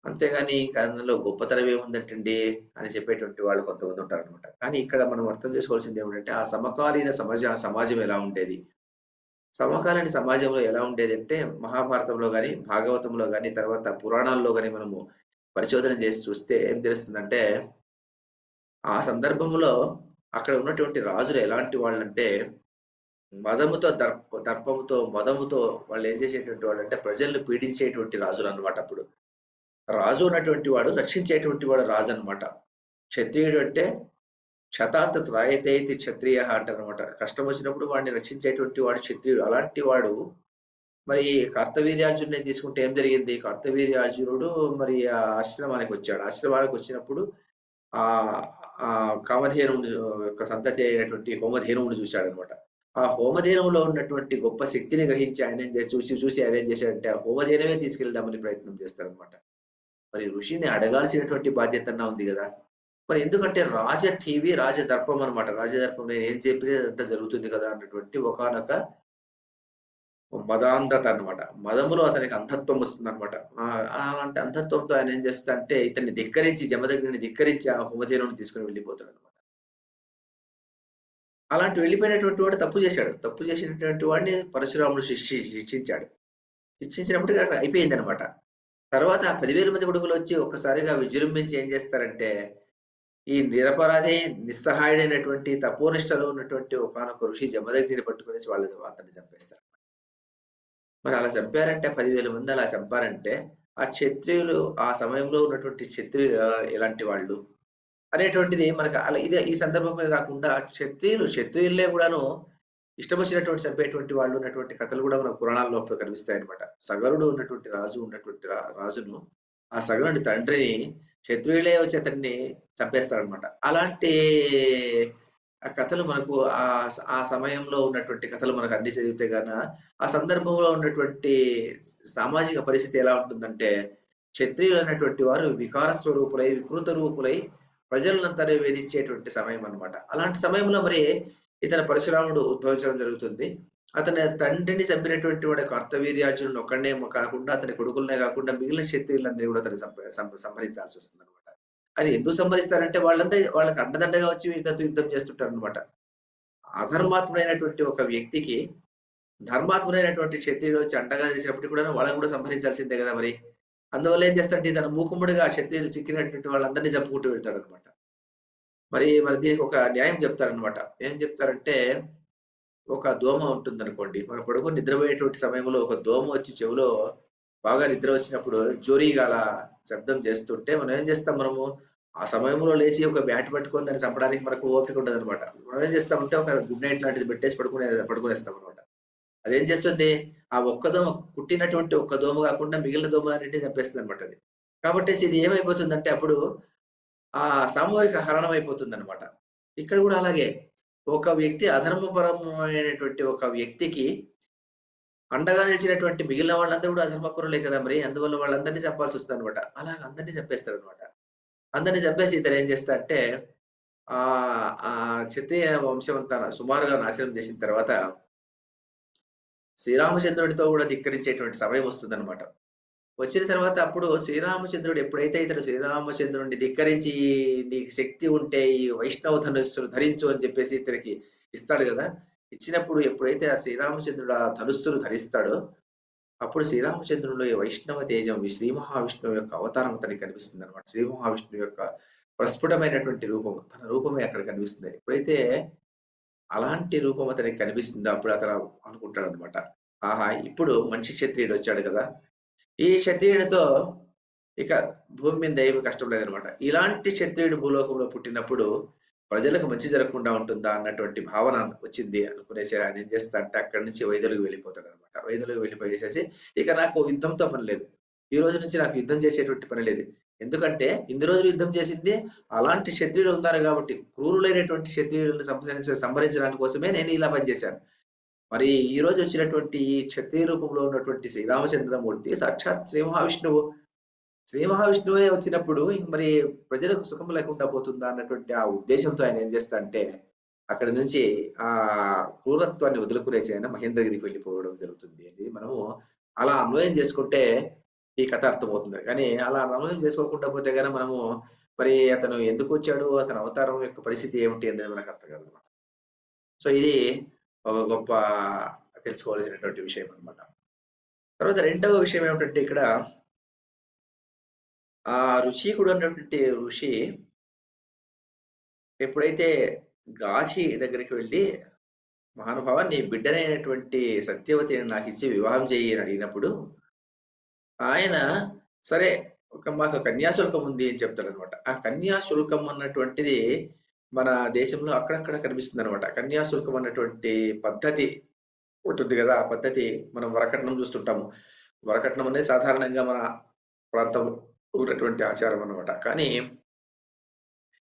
అంతేగాని ఇంకా అందులో గొప్పతనం ఏముందంటండి అని చెప్పేటువంటి వాళ్ళు కొంతమంది ఉంటారనమాట. కానీ ఇక్కడ మనం అర్థం చేసుకోవాల్సింది ఏమిటంటే, ఆ సమకాలీన సమాజం ఎలా ఉండేది? సమకాలీన సమాజంలో ఎలా ఉండేదంటే, మహాభారతంలో గాని, భాగవతంలో గాని, తర్వాత పురాణాల్లో గాని మనము పరిశోధన చేసి చూస్తే ఏం తెలుస్తుందంటే, ఆ సందర్భంలో అక్కడ ఉన్నటువంటి రాజులు ఎలాంటి వాళ్ళంటే, మదముతో దర్పముతో, మదముతో వాళ్ళేం చేసేటువంటి వాళ్ళంటే, ప్రజల్ని పీడించేటువంటి రాజులనమాట అప్పుడు. రాజు ఉన్నటువంటి వాడు రక్షించేటువంటి వాడు రాజనమాట. క్షత్రియుడు అంటే క్షతాత్ త్రాయతేతి క్షత్రియః అంటారనమాట. కష్టం వచ్చినప్పుడు వాడిని రక్షించేటువంటి వాడు క్షత్రియుడు. అలాంటి వాడు మరి కార్తవీర్యార్జునుడిని తీసుకుంటే ఏం జరిగింది? కార్తవీర్యార్జునుడు మరి ఆ ఆశ్రమానికొచ్చాడు. ఆశ్రమానికొచ్చినప్పుడు ఆహ్, కామధేనువుని యొక్క సంతతి అయినటువంటి హోమధేనువుని చూశాడనమాట. ఆ హోమధేనువులో ఉన్నటువంటి గొప్ప శక్తిని గ్రహించి ఆయనేం చూసి ఆయనేం చేశాడంటే, ఆ హోమధేనువే తీసుకెళ్దామని ప్రయత్నం చేస్తాడనమాట. మరి ఋషిని అడగాల్సినటువంటి బాధ్యతన్నా ఉంది గదా! మరి ఎందుకంటే రాజదర్పం అనమాట. రాజదర్పం నేనేం చెప్పినా అదంతా జరుగుతుంది కదా! అన్నటువంటి ఒకానొక మదాంధత అన్నమాట. మదములో అతనికి అంధత్వం వస్తుందన్నమాట. అలాంటి అంధత్వంతో ఆయన ఏం చేస్తాడంటే ఇతన్ని ధిక్కరించి జమదగ్నిని ధిక్కరించి ఆ హోమధేనువుని తీసుకొని వెళ్ళిపోతాడన్నమాట. అలాంటి వెళ్ళిపోయినటువంటి వాడు తప్పు చేశాడు. తప్పు చేసినటువంటి వాడిని పరశురాముడు శిక్షించాడు. శిక్షించినప్పటికి అక్కడ అయిపోయిందన్నమాట. తర్వాత ఆ 10,000 మంది కొడుకులొచ్చి ఒక్కసారిగా విజృంభించి ఏం చేస్తారంటే, ఈ నిరపరాధి, నిస్సహాయుడైనటువంటి తపోనిష్టలో ఉన్నటువంటి ఒకానొక ఋషి జమదగ్నిని పట్టుకొనేసి అతన్ని చంపేస్తారు. మరి అలా చంపారంటే 10,000 మంది అలా చంపారంటే, ఆ క్షత్రియులు ఆ సమయంలో ఉన్నటువంటి క్షత్రియులు ఎలాంటి వాళ్ళు? అనేటువంటిది మనకు అలా ఇదే ఈ సందర్భమే గాకుండా క్షత్రియులే గూడాను ఇష్టమొచ్చినటువంటి చంపేటువంటి వాళ్ళు ఉన్నటువంటి కథలు గూడా మనకు పురాణాల్లో అప్పుడు కనిపిస్తాయన్నమాట. సగరుడు ఉన్నటువంటి రాజు ఉన్నటువంటి రాజును ఆ సగరుని తండ్రిని క్షత్రియులే వచ్చి అతన్ని చంపేస్తారన్నమాట. అలాంటి కథలు మనకు ఆ సమయంలో ఉన్నటువంటి కథలు మనకు అన్ని చదివితే గాన, ఆ సందర్భంలో ఉన్నటువంటి సామాజిక పరిస్థితి ఎలా ఉంటుందంటే, క్షత్రియులైనటువంటి వారు వికార స్వరూపులై, వికృత రూపులై ప్రజలనంతని వేధించేటువంటి సమయం అన్నమాట. అలాంటి సమయంలో మరి పరశురాముడు ఉద్భవించడం జరుగుతుంది. అతని తండ్రిని చంపినటువంటి వాడు కార్తవీర్యార్జునుడు ఒక్కడినే కాకుండా, అతని కొడుకులనే కాకుండా మిగిలిన క్షత్రియులందరిని కూడా అతను సంహరించాల్సొస్తుందన్నమాట. అది ఎందుకు సంహరిస్తారంటే వాళ్ళకి అండదండగా వచ్చి వీళ్ళతో యుద్ధం చేస్తుంటారన్నమాట. అధర్మాత్ముడైనటువంటి ఒక వ్యక్తికి ధర్మాత్ముడైనటువంటి క్షత్రియుడు వచ్చి అండగా నిలిచినప్పటికి కూడా వాళ్ళని కూడా సంహరించాల్సిందే గదా మరి. అందువల్ల ఏం చేస్తాడంటే తను మూకుమ్మడిగా క్షత్రియులు చిక్కినటువంటి వాళ్ళందరినీ చంపుకుంటూ వెళ్తాడన్నమాట. మరి దీనికి ఒక న్యాయం చెప్తారన్నమాట. ఏం చెప్తారంటే, ఒక దోమ ఉంటుందనుకోండి. మనం పడుకొని నిద్రపోయేటువంటి సమయంలో ఒక దోమ వచ్చి చెవిలో బాగా నిద్ర వచ్చినప్పుడు జోరీగా అలా శబ్దం చేస్తుంటే మనం ఏం చేస్తాం మనము? ఆ సమయంలో లేసి ఒక బ్యాట్ పట్టుకొని దాన్ని చంపడానికి మనకు ఓపిక ఉండదనమాట. మనం ఏం చేస్తామంటే ఒక గుడ్ నైట్ లాంటిది పెట్టేసి పడుకునేస్తామనమాట. అదేం చేస్తుంది? ఆ ఒక్క దోమ కుట్టినటువంటి ఒక్క దోమ కాకుండా మిగిలిన దోమలన్నిటిని చంపేస్తుందనమాట అది. కాబట్టేసి ఇది ఏమైపోతుందంటే అప్పుడు సామూహిక హరణం అయిపోతుందనమాట. ఇక్కడ గూడా అలాగే ఒక వ్యక్తి అధర్మపరమైనటువంటి ఒక వ్యక్తికి అండగా నిలిచినటువంటి మిగిలిన వాళ్ళందరూ కూడా అధర్మపరులే కదా మరి. అందువల్ల వాళ్ళందరినీ చంపాల్సొస్తదనమాట. అలాగ అందరిని చంపేస్తాడనమాట. అందరిని చంపేసి ఇతనేం చేస్తాడంటే ఆ క్షత్రియ వంశం అంతా సుమారుగా నాశనం చేసిన తర్వాత శ్రీరామచంద్రుడితో కూడా ధిక్కరించేటువంటి సమయం వస్తుందనమాట. వచ్చిన తర్వాత అప్పుడు శ్రీరామచంద్రుడు ఎప్పుడైతే ఇతడు శ్రీరామచంద్రుడిని ధిక్కరించి నీకు శక్తి ఉంటే ఈ వైష్ణవ ధనుస్సును ధరించు అని చెప్పేసి ఇతనికి ఇస్తాడు గదా! ఇచ్చినప్పుడు ఎప్పుడైతే ఆ శ్రీరామచంద్రుడు ఆ ధనుస్సును ధరిస్తాడో, అప్పుడు శ్రీరామచంద్రునిలో ఈ వైష్ణవ తేజం, ఈ శ్రీ మహావిష్ణువు యొక్క అవతారం అతనికి కనిపిస్తుందనమాట. శ్రీ మహావిష్ణువు యొక్క ప్రస్ఫుటమైనటువంటి రూపం, తన రూపమే అక్కడ కనిపిస్తుంది. ఎప్పుడైతే అలాంటి రూపం అతనికి కనిపిస్తుందో అప్పుడు అతను అనుకుంటాడనమాట. ఆహా! ఇప్పుడు మనిషి క్షత్రియుడొచ్చాడు గదా! ఈ క్షత్రియునితో ఇక భూమి మీద ఏమి కష్టం లేదనమాట. ఇలాంటి క్షత్రియుడు భూలోకంలో పుట్టినప్పుడు ప్రజలకు మంచి జరగకుండా ఉంటుందా అన్నటువంటి భావన వచ్చింది అనుకునేసి ఆయన ఏం చేస్తాడంటే అక్కడి నుంచి వైదొలుగు వెళ్ళిపోతాడనమాట. వైదొలుగు వెళ్ళిపోయేసేసి ఇక నాకు యుద్ధంతో పని లేదు. ఈ రోజు నుంచి నాకు యుద్ధం చేసేటువంటి పని లేదు. ఎందుకంటే ఇన్ని రోజులు యుద్ధం చేసింది అలాంటి క్షత్రియులు ఉన్నారు కాబట్టి క్రూరులైనటువంటి క్షత్రియులను సంహరించడానికి కోసమే నేను ఇలా పనిచేశాను. మరి ఈ రోజు వచ్చినటువంటి ఈ క్షత్రియ రూపంలో ఉన్నటువంటి శ్రీరామచంద్రమూర్తి సాక్షాత్ శ్రీ మహావిష్ణువు. శ్రీ మహావిష్ణువే వచ్చినప్పుడు ఇంక మరి ప్రజలకు సుఖం లేకుండా పోతుందా అన్నటువంటి ఆ ఉద్దేశంతో ఆయన ఏం చేస్తాడంటే, అక్కడి నుంచి క్రూరత్వాన్ని వదులుకునేసి ఆయన మహేంద్రగిరికి వెళ్ళిపోవడం జరుగుతుంది అని మనము అలా అన్వయం చేసుకుంటే ఈ కథ అర్థమవుతుంది. కానీ అలా అన్వయం చేసుకోకుండా పోతే గనక మనము మరి అతను ఎందుకొచ్చాడు? అతని అవతారం యొక్క పరిస్థితి ఏమిటి అనేది మనకు అర్థం కాదనమాట. సో, ఇది ఒక గొప్ప తెలుసుకోవాల్సినటువంటి విషయం అన్నమాట. తర్వాత రెండవ విషయం ఏమిటంటే ఇక్కడ ఆ ఋషికుడు అన్నటువంటి ఋషి ఎప్పుడైతే గాధి దగ్గరికి వెళ్లి, "మహానుభావ నీ బిడ్డనైనటువంటి సత్యవతిని నాకిచ్చి వివాహం చెయ్యి" అని అడిగినప్పుడు, ఆయన సరే మాకు కన్యాశుల్కం ఉంది అని చెప్తాడనమాట. ఆ కన్యాశుల్కం అన్నటువంటిది మన దేశంలో అక్కడక్కడ కనిపిస్తుందనమాట. కన్యాశుల్కం అన్నటువంటి పద్ధతి ఉంటుంది గదా! ఆ పద్ధతి మనం వరకట్నం చూస్తుంటాము. వరకట్నం అనేది సాధారణంగా మన ప్రాంతంలో ఉన్నటువంటి ఆచారం అన్నమాట. కానీ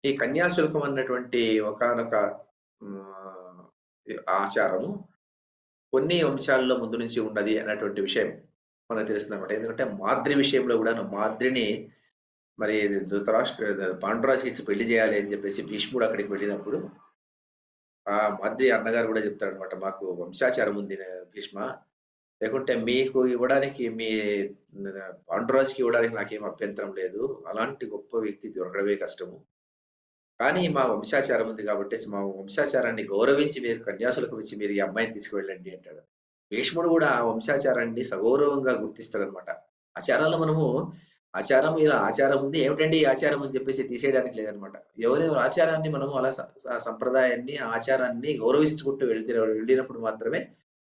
ఈ కన్యాశుల్కం అన్నటువంటి ఒకానొక ఆహ్, ఆచారము కొన్ని వంశాల్లో ముందు నుంచి ఉన్నది అన్నటువంటి విషయం మనకు తెలుస్తుందన్నమాట. ఎందుకంటే మాద్రి విషయంలో గూడాను మాద్రిని మరి పాండురాజుకి ఇచ్చి పెళ్లి చేయాలి అని చెప్పేసి భీష్ముడు అక్కడికి వెళ్ళినప్పుడు, ఆ మాద్రి అన్నగారు గూడా చెప్తారనమాట. "మాకు వంశాచారం ఉంది భీష్మ. లేకుంటే మీకు ఇవ్వడానికి పాండురాజుకి ఇవ్వడానికి నాకేం అభ్యంతరం లేదు. అలాంటి గొప్ప వ్యక్తి దొరకడమే కష్టము. కానీ మా వంశాచారం ఉంది కాబట్టేసి మా వంశాచారాన్ని గౌరవించి మీరు కన్యాశుల్కం ఇచ్చి మీరు ఈ అమ్మాయిని తీసుకువెళ్ళండి" అంటాడు. భీష్ముడు గూడా ఆ వంశాచారాన్ని సగౌరవంగా గుర్తిస్తాడనమాట. ఆచారాల్లో మనము ఆచారం ఇలా ఆచారం ఉంది. ఏమిటండి ఈ ఆచారం అని చెప్పేసి తీసేయడానికి లేదనమాట. ఎవరెవరి ఆచారాన్ని మనము అలా సంప్రదాయాన్ని, ఆచారాన్ని గౌరవించుకుంటూ వెళ్ళినప్పుడు మాత్రమే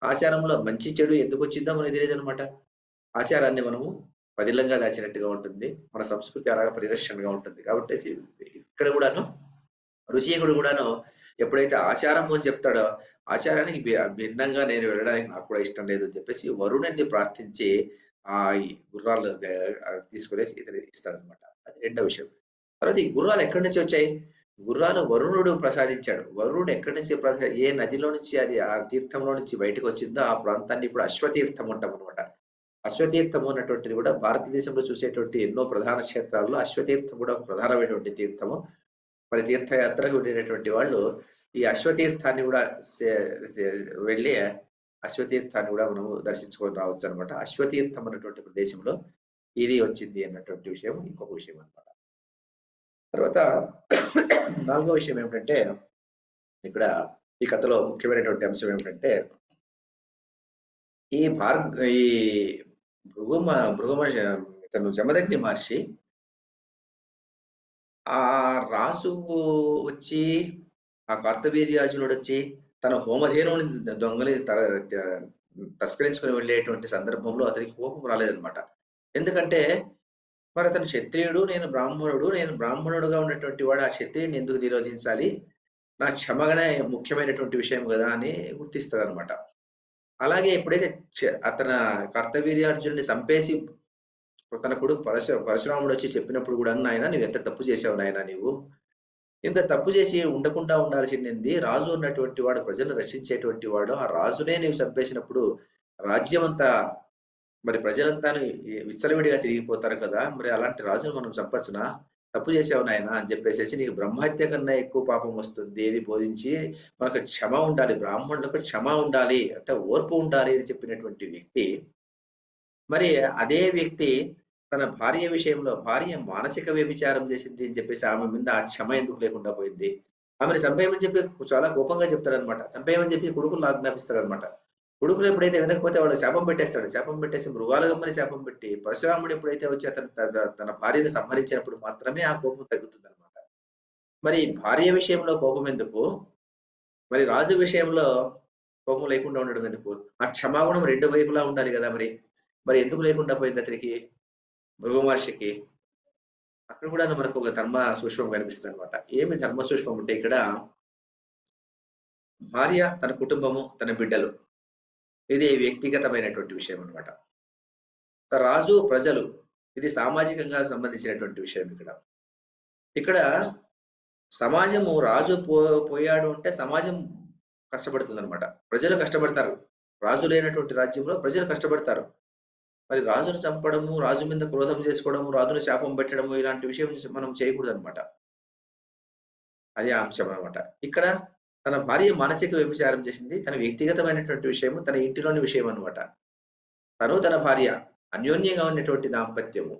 ఆచారంలో మంచి, చెడు ఎందుకొచ్చిందో మనకు తెలీదనమాట. ఆచారాన్ని మనము పదిలంగా దాచినట్టుగా ఉంటుంది. మన సంస్కృతి అలాగా పరిరక్షణగా ఉంటుంది. కాబట్టేసి ఇక్కడ గూడాను ఋషికుడు గూడాను ఎప్పుడైతే ఆచారము అని చెప్తాడో, ఆచారానికి భిన్నంగా నేను వెళ్ళడానికి నాకు కూడా ఇష్టం లేదు అని చెప్పేసి వరుణుడిని ప్రార్థించి ఈ గుర్రాలు తీసుకొనేసి ఇతనికి ఇస్తాడనమాట. అది రెండో విషయం. తర్వాత ఈ గుర్రాలు ఎక్కడి నుంచి వచ్చాయి? గుర్రాలు వరుణుడు ప్రసాదించాడు. వరుణుడు ఎక్కడి నుంచి ఏ నదిలో నుంచి అది ఆ తీర్థంలో నుంచి బయటకొచ్చిందో ఆ ప్రాంతాన్ని ఇప్పుడు అశ్వతీర్థం అంటామనమాట. అశ్వతీర్థము అన్నటువంటిది కూడా భారతదేశంలో చూసేటువంటి ఎన్నో ప్రధాన క్షేత్రాల్లో అశ్వతీర్థం కూడా ఒక ప్రధానమైనటువంటి తీర్థము. మరి తీర్థయాత్రకు వెళ్ళినటువంటి వాళ్ళు ఈ అశ్వతీర్థాన్ని గూడా సే సే వెళ్ళి అశ్వతీర్థాన్ని గూడా మనము దర్శించుకొని రావచ్చనమాట. అశ్వతీర్థం అన్నటువంటి ప్రదేశంలో ఇది వచ్చింది అన్నటువంటి విషయం ఇంకొక విషయం అన్నమాట. తర్వాత నాలుగో విషయం ఏమిటంటే, ఇక్కడ ఈ కథలో ముఖ్యమైనటువంటి అంశం ఏమిటంటే, ఈ ఈ భృగు మహర్షి ఇతను జమదగ్ని మహర్షి ఆ రాజుకు వచ్చి ఆ కార్తవీర్యార్జునుడొచ్చి తన హోమధేనువుని దొంగలి తస్కరించుకొని వెళ్ళేటువంటి సందర్భంలో అతనికి కోపం రాలేదనమాట. ఎందుకంటే మరతను క్షత్రియుడు, నేను బ్రాహ్మణుడు. నేను బ్రాహ్మణుడుగా ఉన్నటువంటి వాడు ఆ క్షత్రియుడిని ఎందుకు నిరోధించాలి? నా క్షమగనే ముఖ్యమైనటువంటి విషయం గదా! అని గుర్తిస్తాడనమాట. అలాగే ఎప్పుడైతే అతన కార్తవీర్యార్జునుడిని చంపేసి తన కొడుకు పరశురాముడొచ్చి చెప్పినప్పుడు గూడా, "నాయనా నువ్వెంత తప్పు చేశావు నాయనా నీవు. ఇంత తప్పు చేసి ఉండకుండా ఉండాల్సింది రాజు ఉన్నటువంటి వాడు, ప్రజలను రక్షించేటువంటి వాడు. ఆ రాజునే నీవు చంపేసినప్పుడు రాజ్యమంతా మరి ప్రజలంతాను విచ్చలవిడిగా తిరిగిపోతారు కదా! మరి అలాంటి రాజును మనం చంపచ్చునా? తప్పు చేశావు నాయనా అని చెప్పేసేసి నీకు బ్రహ్మహత్య కన్నా ఎక్కువ పాపం వస్తుంది అని బోధించి మనకు క్షమ ఉండాలి. బ్రాహ్మణులకు క్షమ ఉండాలి. అంటే ఓర్పు ఉండాలి అని చెప్పినటువంటి వ్యక్తి, మరి అదే వ్యక్తి తన భార్య విషయంలో భార్య మానసిక వ్యభిచారం చేసింది అని చెప్పేసి ఆమె మీద ఆ క్షమ ఎందుకు లేకుండా పోయింది? ఆమెను చంపేయమని చెప్పి చాలా కోపంగా చెప్తాడన్నమాట. చంపేయమని చెప్పి కొడుకులను ఆజ్ఞాపిస్తాడన్నమాట. కొడుకులు ఎప్పుడైతే వినకపోతే వాడు శాపం పెట్టేస్తాడు. శాపం పెట్టేసి మృగాలు గమ్మని శాపం పెట్టి, పరశురాముడు ఎప్పుడైతే వచ్చి అతను తన భార్యను సంహరించినప్పుడు మాత్రమే ఆ కోపం తగ్గుతుందన్నమాట. మరి భార్య విషయంలో కోపం ఎందుకు? మరి రాజు విషయంలో కోపం లేకుండా ఉండడం ఎందుకు? ఆ క్షమాగుణం 2 వైపులా ఉండాలి గదా మరి. మరి ఎందుకు లేకుండా పోయింది అతనికి? భృగు మహర్షికి. అక్కడ కూడా మనకు ఒక ధర్మ సూక్ష్మం కనిపిస్తుందన్నమాట. ఏమి ధర్మ సూక్ష్మం అంటే ఇక్కడ భార్య, తన కుటుంబము, తన బిడ్డలు. ఇది వ్యక్తిగతమైనటువంటి విషయం అన్నమాట. రాజు, ప్రజలు. ఇది సామాజికంగా సంబంధించినటువంటి విషయం ఇక్కడ. ఇక్కడ సమాజము రాజు పోయాడు అంటే సమాజం కష్టపడుతుందన్నమాట. ప్రజలు కష్టపడతారు. రాజు లేనటువంటి రాజ్యంలో ప్రజలు కష్టపడతారు. మరి రాజును చంపడము, రాజు మీద క్రోధం చేసుకోవడము, రాజుని శాపం పెట్టడము ఇలాంటి విషయం మనం చేయకూడదన్నమాట. అదే అంశం అన్నమాట. ఇక్కడ తన భార్య మానసిక వ్యభిచారం చేసింది. తన వ్యక్తిగతమైనటువంటి విషయము, తన ఇంటిలోని విషయం అన్నమాట. తను, తన భార్య అన్యోన్యంగా ఉన్నటువంటి దాంపత్యము.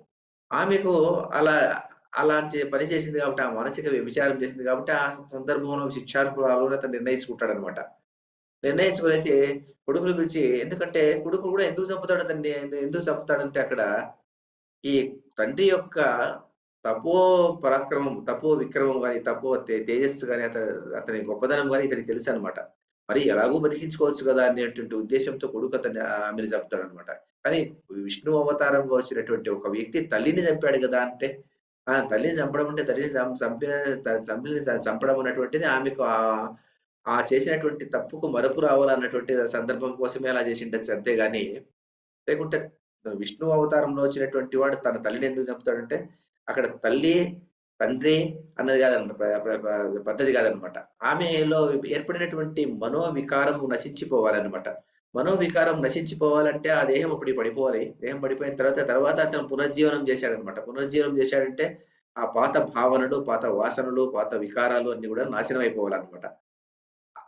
ఆమెకు అలా అలాంటి పని చేసింది కాబట్టి, ఆ మానసిక వ్యభిచారం చేసింది కాబట్టి, ఆ సందర్భంలో శిక్షార్హురాలు అని అతను నిర్ణయించుకుంటాడన్నమాట. నిర్ణయించుకొనేసి కొడుకుని పిలిచి ఎందుకంటే కొడుకు కూడా ఎందుకు చంపుతాడు అతన్ని? ఎందుకు చంపుతాడంటే అక్కడ ఈ తండ్రి యొక్క తపో పరాక్రమం, తపో విక్రమం గాని, తపో తేజస్సు గాని, అతని గొప్పదనం గాని ఇతనికి తెలుసనమాట. మరి ఎలాగో బతికించుకోవచ్చు గదా! అనేటువంటి ఉద్దేశ్యంతో కొడుకు ఆమెను చంపుతాడనమాట. కానీ విష్ణు అవతారంగా వచ్చినటువంటి ఒక వ్యక్తి తల్లిని చంపాడు గదా! అంటే తల్లిని చంపడం అంటే తల్లిని చంపిన చంపడం అన్నటువంటిది ఆమెకు ఆ చేసినటువంటి తప్పుకు మరపు రావాలన్నటువంటి సందర్భం కోసమే అలా చేసుండొచ్చు అంతేగాని లేకుంటే విష్ణు అవతారంలో వచ్చినటువంటి వాడు తన తల్లిని ఎందుకు చంపుతాడంటే, అక్కడ తల్లి, తండ్రి అన్నది కాదనమాట. పద్ధతి కాదనమాట. ఆమెలో ఏర్పడినటువంటి మనోవికారం నశించిపోవాలనమాట. మనోవికారం నశించిపోవాలంటే ఆ దేహం అప్పటికి పడిపోవాలి. దేహం పడిపోయిన తర్వాత అతను పునర్జీవనం చేశాడనమాట. పునర్జీవనం చేశాడంటే ఆ పాత భావనలు, పాత వాసనలు, పాత వికారాలు అన్నీ కూడా నాశనం అయిపోవాలనమాట.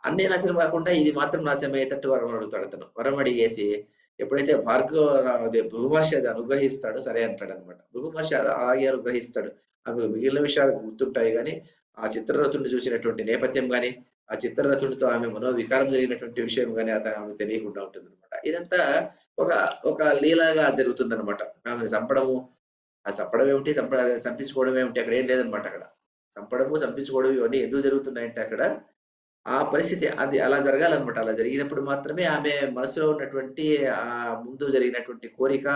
అన్నీ నాశనం కాకుండా ఇది మాత్రం నాశనం అయ్యేటట్టు వరం అడుగుతాడతను. వరం అడిగేసి ఎప్పుడైతే అదే భృగు మహర్షి అది అనుగ్రహిస్తాడో సరే అంటాడనమాట. భృగు మహర్షి అలాగే అనుగ్రహిస్తాడు. అవి మిగిలిన విషయాలు గుర్తుంటాయి గానీ, ఆ చిత్రరథుడిని చూసినటువంటి నేపథ్యం గాని, ఆ చిత్రరథుడితో ఆమె మనోవికారం జరిగినటువంటి విషయం గాని ఆమెకు తెలియకుండా ఉంటుందనమాట. ఇదంతా ఒక ఒక లీలగా జరుగుతుందనమాట. ఆమెను చంపడము, ఆ చంపడం ఏమిటి, చంపించుకోవడం ఏమిటి అక్కడ ఏం లేదనమాట అక్కడ. చంపడము, చంపించుకోవడం ఇవన్నీ ఎందుకు జరుగుతున్నాయంటే అక్కడ ఆ పరిస్థితి అది అలా జరగాలనమాట. అలా జరిగినప్పుడు మాత్రమే ఆమె మనసులో ఉన్నటువంటి ముందు జరిగినటువంటి కోరిక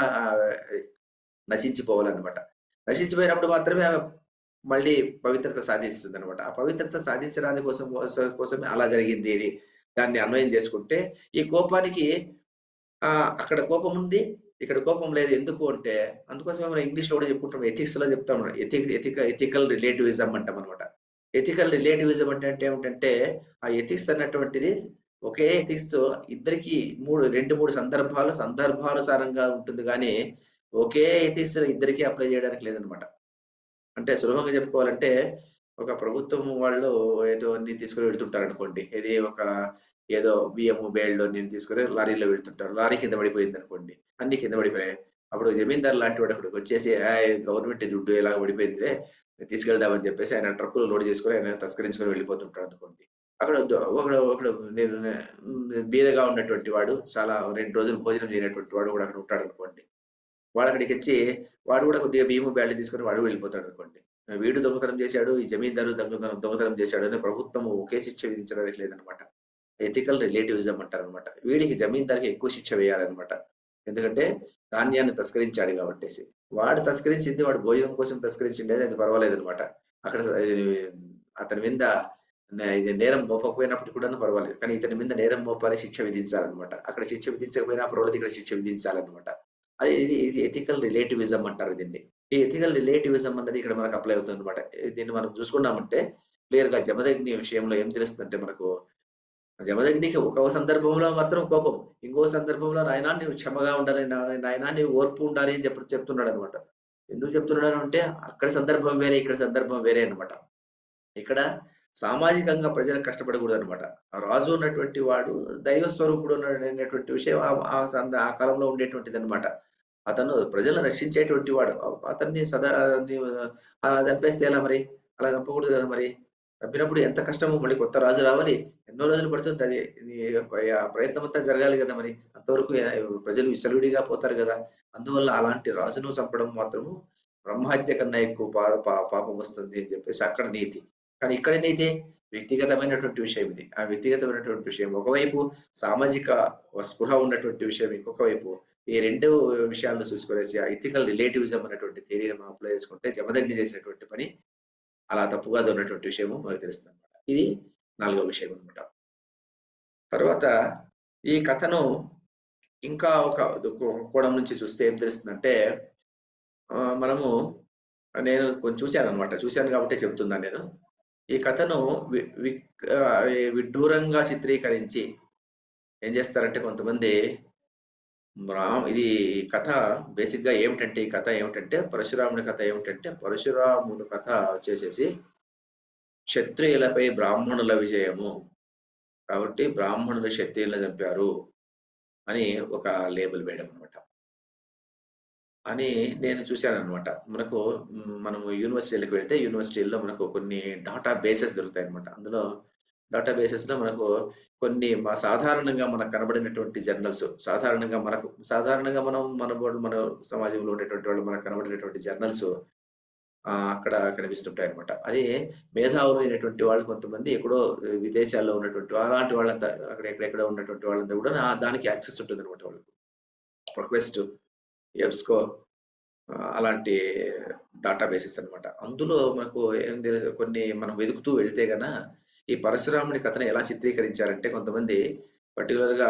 నశించిపోవాలనమాట. నశించిపోయినప్పుడు మాత్రమే ఆమె మళ్ళీ పవిత్రత సాధిస్తుందనమాట. ఆ పవిత్రత సాధించడానికి కోసమే అలా జరిగింది ఇది. దాన్ని అన్వయం చేసుకుంటే, ఈ కోపానికి అక్కడ కోపం ఉంది. ఇక్కడ కోపం లేదు. ఎందుకు అంటే, అందుకోసమే మనం ఇంగ్లీష్‌లో కూడా చెప్పుకుంటాం. ఎథిక్స్‌లో చెప్తాం. ఎథికల్ రిలేటివిజం అంటామనమాట. ఎథికల్ రిలేటివిజం అంటే ఏమిటంటే, ఆ ఎథిక్స్ అన్నటువంటిది ఒకే ఎథిక్స్ ఇద్దరికీ 2, 3 సందర్భానుసారంగా ఉంటుంది గానీ, ఒకే ఎథిక్స్ ఇద్దరికీ అప్లై చేయడానికి లేదనమాట. అంటే సులభంగా చెప్పుకోవాలంటే, ఒక ప్రభుత్వం వాళ్ళు ఏదో అన్ని తీసుకొని వెళ్తుంటారనుకోండి. ఏదో బియ్యము, బేళ్ళు అన్ని తీసుకొని లారీలో వెళ్తుంటారు. లారీ కింద పడిపోయిందనుకోండి. అన్నీ కింద పడిపోయాయి. అప్పుడు జమీందారు లాంటి వాడు అక్కడికొచ్చేసి గవర్నమెంట్ దుడ్డు ఇలాగ పడిపోయిందిలే తీసుకెళ్దామని చెప్పేసి ఆయన ట్రక్కులో లోడ్ చేసుకొని ఆయన తస్కరించుకొని వెళ్ళిపోతుంటాడనుకోండి. అక్కడ ఒకడు ఒకడు నేను బీదగా ఉన్నటువంటి వాడు చాలా 2 రోజులు భోజనం చేయనటువంటి వాడు కూడా అక్కడ ఉంటాడనుకోండి. వాడక్కడికొచ్చి వాడు గూడా కొద్దిగా బియ్యము, బ్యాడ్లు తీసుకొని వాడు వెళ్ళిపోతాడనుకోండి. వీడు దొంగతనం చేశాడు, ఈ జమీందారు దొంగతనం చేశాడు అని ప్రభుత్వం ఒకే శిక్ష విధించడానికి లేదనమాట. ఎథికల్ రిలేటివిజం అంటారనమాట. వీడికి జమీందారుకి ఎక్కువ శిక్ష వేయాలనమాట. ఎందుకంటే ధాన్యాన్ని తస్కరించాడు గాబట్టేసి. వాడు తస్కరించింది వాడు భోజనం కోసం తస్కరించిండేది అది పర్వాలేదనమాట. అక్కడ అతని మీద ఇది నేరం మోపకపోయినప్పటికి కూడాను పర్వాలేదు. కానీ ఇతని మీద నేరం మోపాలి, శిక్ష విధించాలనమాట. అక్కడ శిక్ష విధించకపోయినా పర్వాలేదు. ఇక్కడ శిక్ష విధించాలనమాట. ఇది ఎథికల్ రిలేటివిజం అంటారు దీన్ని. ఈ ఎథికల్ రిలేటివిజం అన్నది ఇక్కడ మనకు అప్లై అవుతుందనమాట. దీన్ని మనం చూసుకున్నామంటే క్లియర్ గా జమదగ్ని విషయంలో ఏం తెలుస్తుందంటే మనకు, జమదగ్నికి ఒక సందర్భంలో మాత్రం కోపం, ఇంకో సందర్భంలో నాయనా నీవు క్షమగా ఉండాలి, నాయనా నీవు ఓర్పు ఉండాలి అని చెప్తున్నాడు అనమాట. ఎందుకు చెప్తున్నాడు అంటే అక్కడ సందర్భం వేరే, ఇక్కడ సందర్భం వేరే అనమాట. ఇక్కడ సామాజికంగా ప్రజలకు కష్టపడకూడదనమాట. ఆ రాజు ఉన్నటువంటి వాడు దైవ స్వరూపుడు అనేటువంటి విషయం ఆ కాలంలో ఉండేటువంటిదనమాట. అతను ప్రజలను రక్షించేటువంటి వాడు. అతన్ని అలా చంపేస్తే ఎలా మరి? అలా చంపకూడదు కదా మరి! చంపినప్పుడు ఎంత కష్టము, మళ్ళీ కొత్త రాజు రావాలి. ఎన్నో రోజులు పడుతుంది అది. ఇది ఆ ప్రయత్నం అంతా జరగాలి కదా మరి! అంతవరకు ప్రజలు విచ్చలవిడిగా పోతారు గదా! అందువల్ల అలాంటి రాజును చంపడం మాత్రము బ్రహ్మహత్య కన్నా ఎక్కువ పాపం వస్తుంది అని చెప్పేసి అక్కడ నీతి. కానీ ఇక్కడ నీతి వ్యక్తిగతమైనటువంటి విషయం ఇది. ఆ వ్యక్తిగతమైనటువంటి విషయం. ఒకవైపు సామాజిక స్పృహ ఉన్నటువంటి విషయం. ఇంకొక వైపు ఈ 2 విషయాలను చూసుకొనేసి ఆ ఎథికల్ రిలేటివిజం అనేటువంటి థియరీని మనం అప్లై చేసుకుంటే జమదగ్ని చేసినటువంటి పని అలా తప్పు కాదు అన్నటువంటి విషయము మనకు తెలుస్తుందన్నమాట. ఇది 4వ విషయం అన్నమాట. తర్వాత ఈ కథను ఇంకా ఒక కోణం నుంచి చూస్తే ఏం తెలుస్తుందంటే మనము నేను చూసానన్నమాట. చూసాను కాబట్టే చెప్తున్నాను నేను. ఈ కథను వి విక్ విడ్డూరంగా చిత్రీకరించి ఏం చేస్తారంటే కొంతమంది ఇది కథ బేసిక్‌గా ఏమిటంటే, ఈ కథ ఏమిటంటే పరశురాముని కథ ఏమిటంటే, పరశురాముని కథ వచ్చేసేసి క్షత్రియులపై బ్రాహ్మణుల విజయము. కాబట్టి బ్రాహ్మణులు క్షత్రియులను చంపారు అని ఒక లేబుల్ వేయడం అన్నమాట. అని నేను చూశానన్నమాట. మనకు మనము యూనివర్సిటీలకు వెళ్తే యూనివర్సిటీల్లో మనకు కొన్ని డాటా బేసెస్ దొరుకుతాయన్నమాట. అందులో డాటా బేసెస్‌లో మనకు కొన్ని సాధారణంగా మనకు కనబడినటువంటి జర్నల్స్, సాధారణంగా మన సమాజంలో ఉండేటువంటి వాళ్ళు మనకు కనబడినటువంటి జర్నల్స్ అక్కడ కనిపిస్తుంటాయన్నమాట. అది మేధావులు అయినటువంటి వాళ్ళు కొంతమంది ఎక్కడో విదేశాల్లో ఉన్నటువంటి అలాంటి వాళ్ళంతా అక్కడ ఎక్కడెక్కడో ఉన్నటువంటి వాళ్ళంతా కూడా దానికి యాక్సెస్ ఉంటుందన్నమాట వాళ్ళకి. రిక్వెస్ట్, ఎబ్స్కో అలాంటి డాటా బేసెస్ అన్నమాట. అందులో మనకు ఏం కొన్ని మనం వెతుకుతూ వెళ్తే ఈ పరశురాముడి కథను ఎలా చిత్రీకరించారంటే కొంతమంది పర్టిక్యులర్‌గా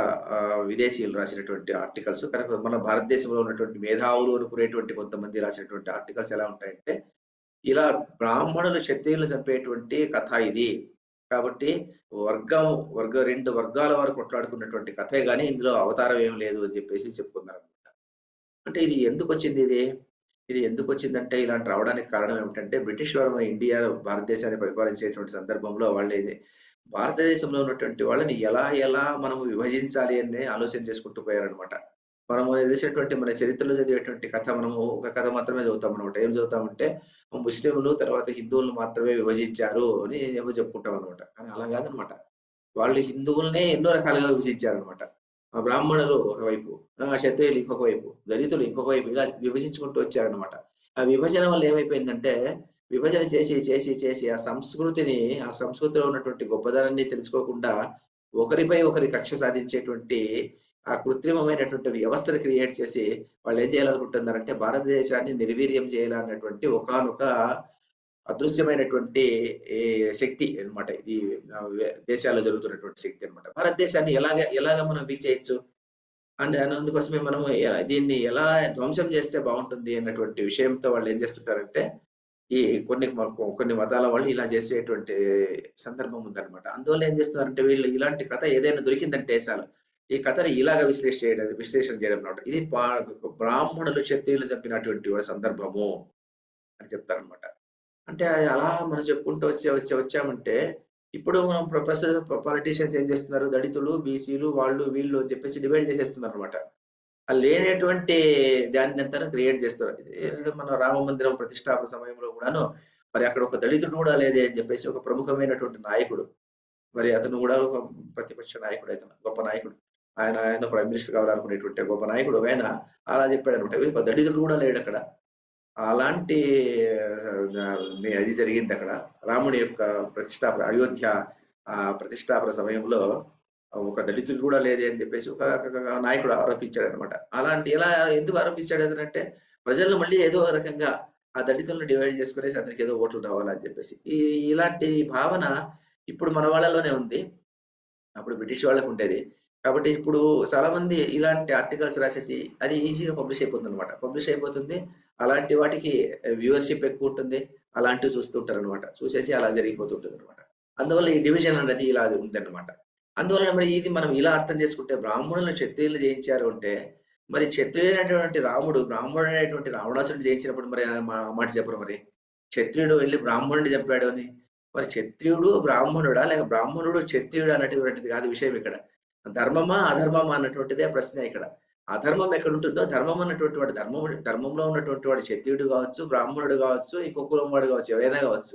విదేశీయులు రాసినటువంటి ఆర్టికల్స్, కానీ మన భారతదేశంలో ఉన్నటువంటి మేధావులు అనుకునేటువంటి కొంతమంది రాసినటువంటి ఆర్టికల్స్ ఎలా ఉంటాయంటే, ఇలా బ్రాహ్మణులు క్షత్రియులను చంపేటువంటి కథ ఇది. కాబట్టి 2 వర్గాల వారు కొట్లాడుకున్నటువంటి కథే గాని ఇందులో అవతారం ఏమి లేదు అని చెప్పేసి చెప్పుకున్నారన్నమాట. అంటే ఇది ఎందుకొచ్చింది ఇది? ఇది ఎందుకొచ్చిందంటే ఇలాంటి రావడానికి కారణం ఏమిటంటే బ్రిటిష్ వారు మన భారతదేశాన్ని పరిపాలించేటువంటి సందర్భంలో భారతదేశంలో ఉన్నటువంటి వాళ్ళని ఎలా మనము విభజించాలి అని ఆలోచన చేసుకుంటూ పోయారనమాట. మనము తెలిసినటువంటి మన చరిత్రలో చదివేటువంటి కథ మనము ఒక కథ మాత్రమే చదువుతామనమాట. ఏం చదువుతామంటే ముస్లింలు తర్వాత హిందువులను మాత్రమే విభజించారు అని ఏమో చెప్పుకుంటాం అనమాట. కానీ అలా కాదనమాట. వాళ్ళు హిందువులనే ఎన్నో రకాలుగా విభజించారనమాట. బ్రాహ్మణులు ఒకవైపు, క్షత్రియులు ఇంకొక వైపు, దళితులు ఇంకొక వైపు ఇలా విభజించుకుంటూ వచ్చారనమాట. ఆ విభజన వల్ల ఏమైపోయిందంటే, విభజన చేసి ఆ సంస్కృతిలో ఉన్నటువంటి గొప్పదనాన్ని తెలుసుకోకుండా ఒకరిపై ఒకరి కక్ష సాధించేటువంటి ఆ కృత్రిమమైనటువంటి వ్యవస్థను క్రియేట్ చేసి వాళ్ళేం చేయాలనుకుంటున్నారంటే భారతదేశాన్ని నిర్వీర్యం చేయాలన్నటువంటి ఒకానొక అదృశ్యమైనటువంటి ఈ శక్తి అన్నమాట. ఈ దేశాల్లో జరుగుతున్నటువంటి శక్తి అన్నమాట. భారతదేశాన్ని ఎలాగ మనం వీక్ చేయొచ్చు? అండ్ అందుకోసమే మనం దీన్ని ఎలా ధ్వంసం చేస్తే బావుంటుంది అన్నటువంటి విషయంతో వాళ్ళేం చేస్తుంటారంటే, ఈ కొన్ని మతాల వాళ్ళు ఇలా చేసేటువంటి సందర్భం ఉందన్నమాట. అందువల్ల ఏం చేస్తున్నారంటే వీళ్ళు ఇలాంటి కథ ఏదైనా దొరికిందంటే చాలు, ఈ కథని ఇలాగ విశ్లేషణ చేయడం అన్నమాట. ఇది బ్రాహ్మణులు క్షత్రియులు చంపినటువంటి సందర్భము అని చెప్తారన్నమాట. అంటే అది అలా మనం చెప్పుకుంటూ వచ్చామంటే, ఇప్పుడు మనం ప్రస్తుత పొలిటీషియన్స్ ఏం చేస్తున్నారు? దళితులు, బీసీలు వాళ్ళు, వీళ్ళు అని చెప్పేసి డివైడ్ చేసేస్తున్నారనమాట. లేనటువంటి దాన్నంతా క్రియేట్ చేస్తారు. మన రామ మందిరం ప్రతిష్టాపన సమయంలో కూడాను, మరి అక్కడ ఒక దళితుడు కూడా లేదే అని చెప్పేసి ఒక ప్రముఖమైనటువంటి నాయకుడు, మరి అతను కూడా ఒక ప్రతిపక్ష నాయకుడు, అతను గొప్ప నాయకుడు. ఆయన ప్రైమ్ మినిస్టర్ కావాలనుకునేటువంటి గొప్ప నాయకుడు. ఆయన అలా చెప్పాడనమాట. ఒక దళితుడు కూడా లేడక్కడ. అలాంటి అది జరిగిందక్కడ. రాముడి యొక్క అయోధ్య ప్రతిష్టాపన సమయంలో ఒక దళితుడు కూడా లేదే అని చెప్పేసి ఒక నాయకుడు ఆరోపించాడనమాట. ఎందుకు ఆరోపించాడనంటే ప్రజలను మళ్ళీ ఏదో రకంగా ఆ దళితులను డివైడ్ చేసుకునేసి అతనికి ఏదో ఓట్లు రావాలని చెప్పేసి. ఇలాంటి భావన ఇప్పుడు మన వాళ్ళలోనే ఉంది. అప్పుడు బ్రిటిష్ వాళ్ళకి ఉండేది. కాబట్టి ఇప్పుడు చాలా మంది ఇలాంటి ఆర్టికల్స్ రాసేసి అది ఈజీగా పబ్లిష్ అయిపోతుందన్నమాట. పబ్లిష్ అయిపోతుంది. అలాంటి వాటికి వ్యూవర్‌షిప్ ఎక్కువుంటుంది. అలాంటివి చూస్తుంటారనమాట. చూసేసి అలా జరిగిపోతుంటుందనమాట. అందువల్ల ఈ డివిజన్ అన్నది ఇలా ఉందన్నమాట. అందువల్ల మరి ఇది మనం ఇలా అర్థం చేసుకుంటే బ్రాహ్మణులను క్షత్రియులు జయించారు అంటే, మరి క్షత్రియుడైనటువంటి రాముడు బ్రాహ్మణుడైనటువంటి రావణాసురుడిని జయించినప్పుడు మరి ఆ మాట చెప్పరు మరి. క్షత్రియుడు వెళ్లి బ్రాహ్మణుడిని చంపాడు అని. మరి క్షత్రియుడు బ్రాహ్మణుడా? లేక బ్రాహ్మణుడు క్షత్రియుడా అన్నటువంటిది కాదు విషయం ఇక్కడ. ధర్మమా? అధర్మమా? అన్నటువంటిదే ప్రశ్న ఇక్కడ. అధర్మం ఎక్కడుంటుందో ధర్మం అన్నటువంటి వాడు ధర్మంలో ఉన్నటువంటి వాడు క్షత్రియుడు కావచ్చు, బ్రాహ్మణుడు కావచ్చు, ఇంకో కులం వాడు కావచ్చు, ఎవరైనా కావచ్చు.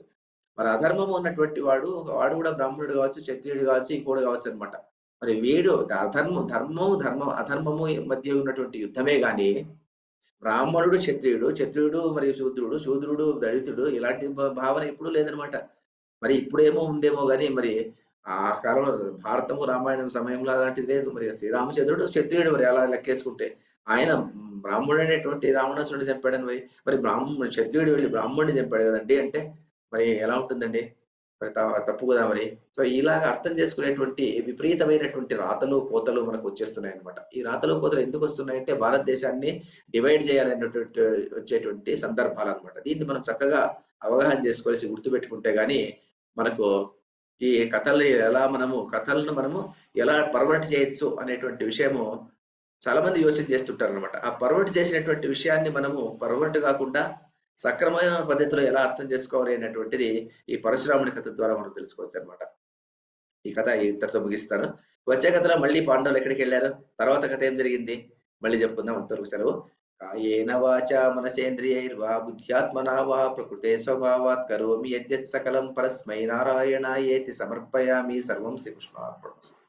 మరి అధర్మం ఉన్నటువంటి వాడు, వాడు కూడా బ్రాహ్మణుడు కావచ్చు, క్షత్రియుడు కావచ్చు, ఇంకోడు కావచ్చనమాట. మరి వీడు అధర్మము మధ్య ఉన్నటువంటి యుద్ధమే గాని, బ్రాహ్మణుడు క్షత్రియుడు, క్షత్రియుడు మరియు శూద్రుడు, శూద్రుడు దళితుడు ఇలాంటి భావన ఎప్పుడూ లేదనమాట. మరి ఇప్పుడేమో ఉందేమో గాని మరి ఆ కాలంలో భారతము, రామాయణం సమయంలో అలాంటిది లేదు. మరి శ్రీరామచంద్రుడు క్షత్రియుడు మరి అలా లెక్కేసుకుంటే. ఆయన బ్రాహ్మణుడైనటువంటి రావణాసురుడిని చంపాడని మరి క్షత్రియుడు వెళ్లి బ్రాహ్మణుడిని చంపాడు కదండీ! అంటే మరి ఎలా ఉంటుందండి? మరి తప్పు కదా మరి. సో, ఇలాగ అర్థం చేసుకునేటువంటి విపరీతమైనటువంటి రాతలు, కోతలు మనకు వచ్చేస్తున్నాయన్నమాట. ఈ రాతలు, కోతలు ఎందుకొస్తున్నాయంటే భారతదేశాన్ని డివైడ్ చేయాలనేటువంటి వచ్చేటువంటి సందర్భాలన్నమాట. దీన్ని మనం చక్కగా అవగాహన చేసుకోవాల్సి గుర్తుపెట్టుకుంటే గాని మనకు ఈ కథలను మనము ఎలా పర్వర్ట్ చేయొచ్చు అనేటువంటి విషయము చాలా మంది యోచన చేస్తుంటారనమాట. ఆ పర్వర్ట్ చేసినటువంటి విషయాన్ని మనము పర్వర్ట్ కాకుండా సక్రమమైన పద్ధతిలో ఎలా అర్థం చేసుకోవాలి అనేటువంటిది ఈ పరశురాముని కథ ద్వారా మనం తెలుసుకోవచ్చనమాట. ఈ కథ ఇంతటితో ముగిస్తాను. వచ్చే కథలో మళ్ళీ పాండవులు ఎక్కడికెళ్లారు? తర్వాత కథ ఏం జరిగింది? మళ్ళీ చెప్పుకుందాం. అంతవరకు సెలవు. కాయేన వాచా మనసేంద్రియైర్వా బుద్ధ్యాత్మనా వా ప్రకృతే స్వభావాత్ కరోమి యద్యత్ సకలం పరస్మై నారాయణాయేతి సమర్పయామి. సర్వం శ్రీకృష్ణార్పణమస్తు.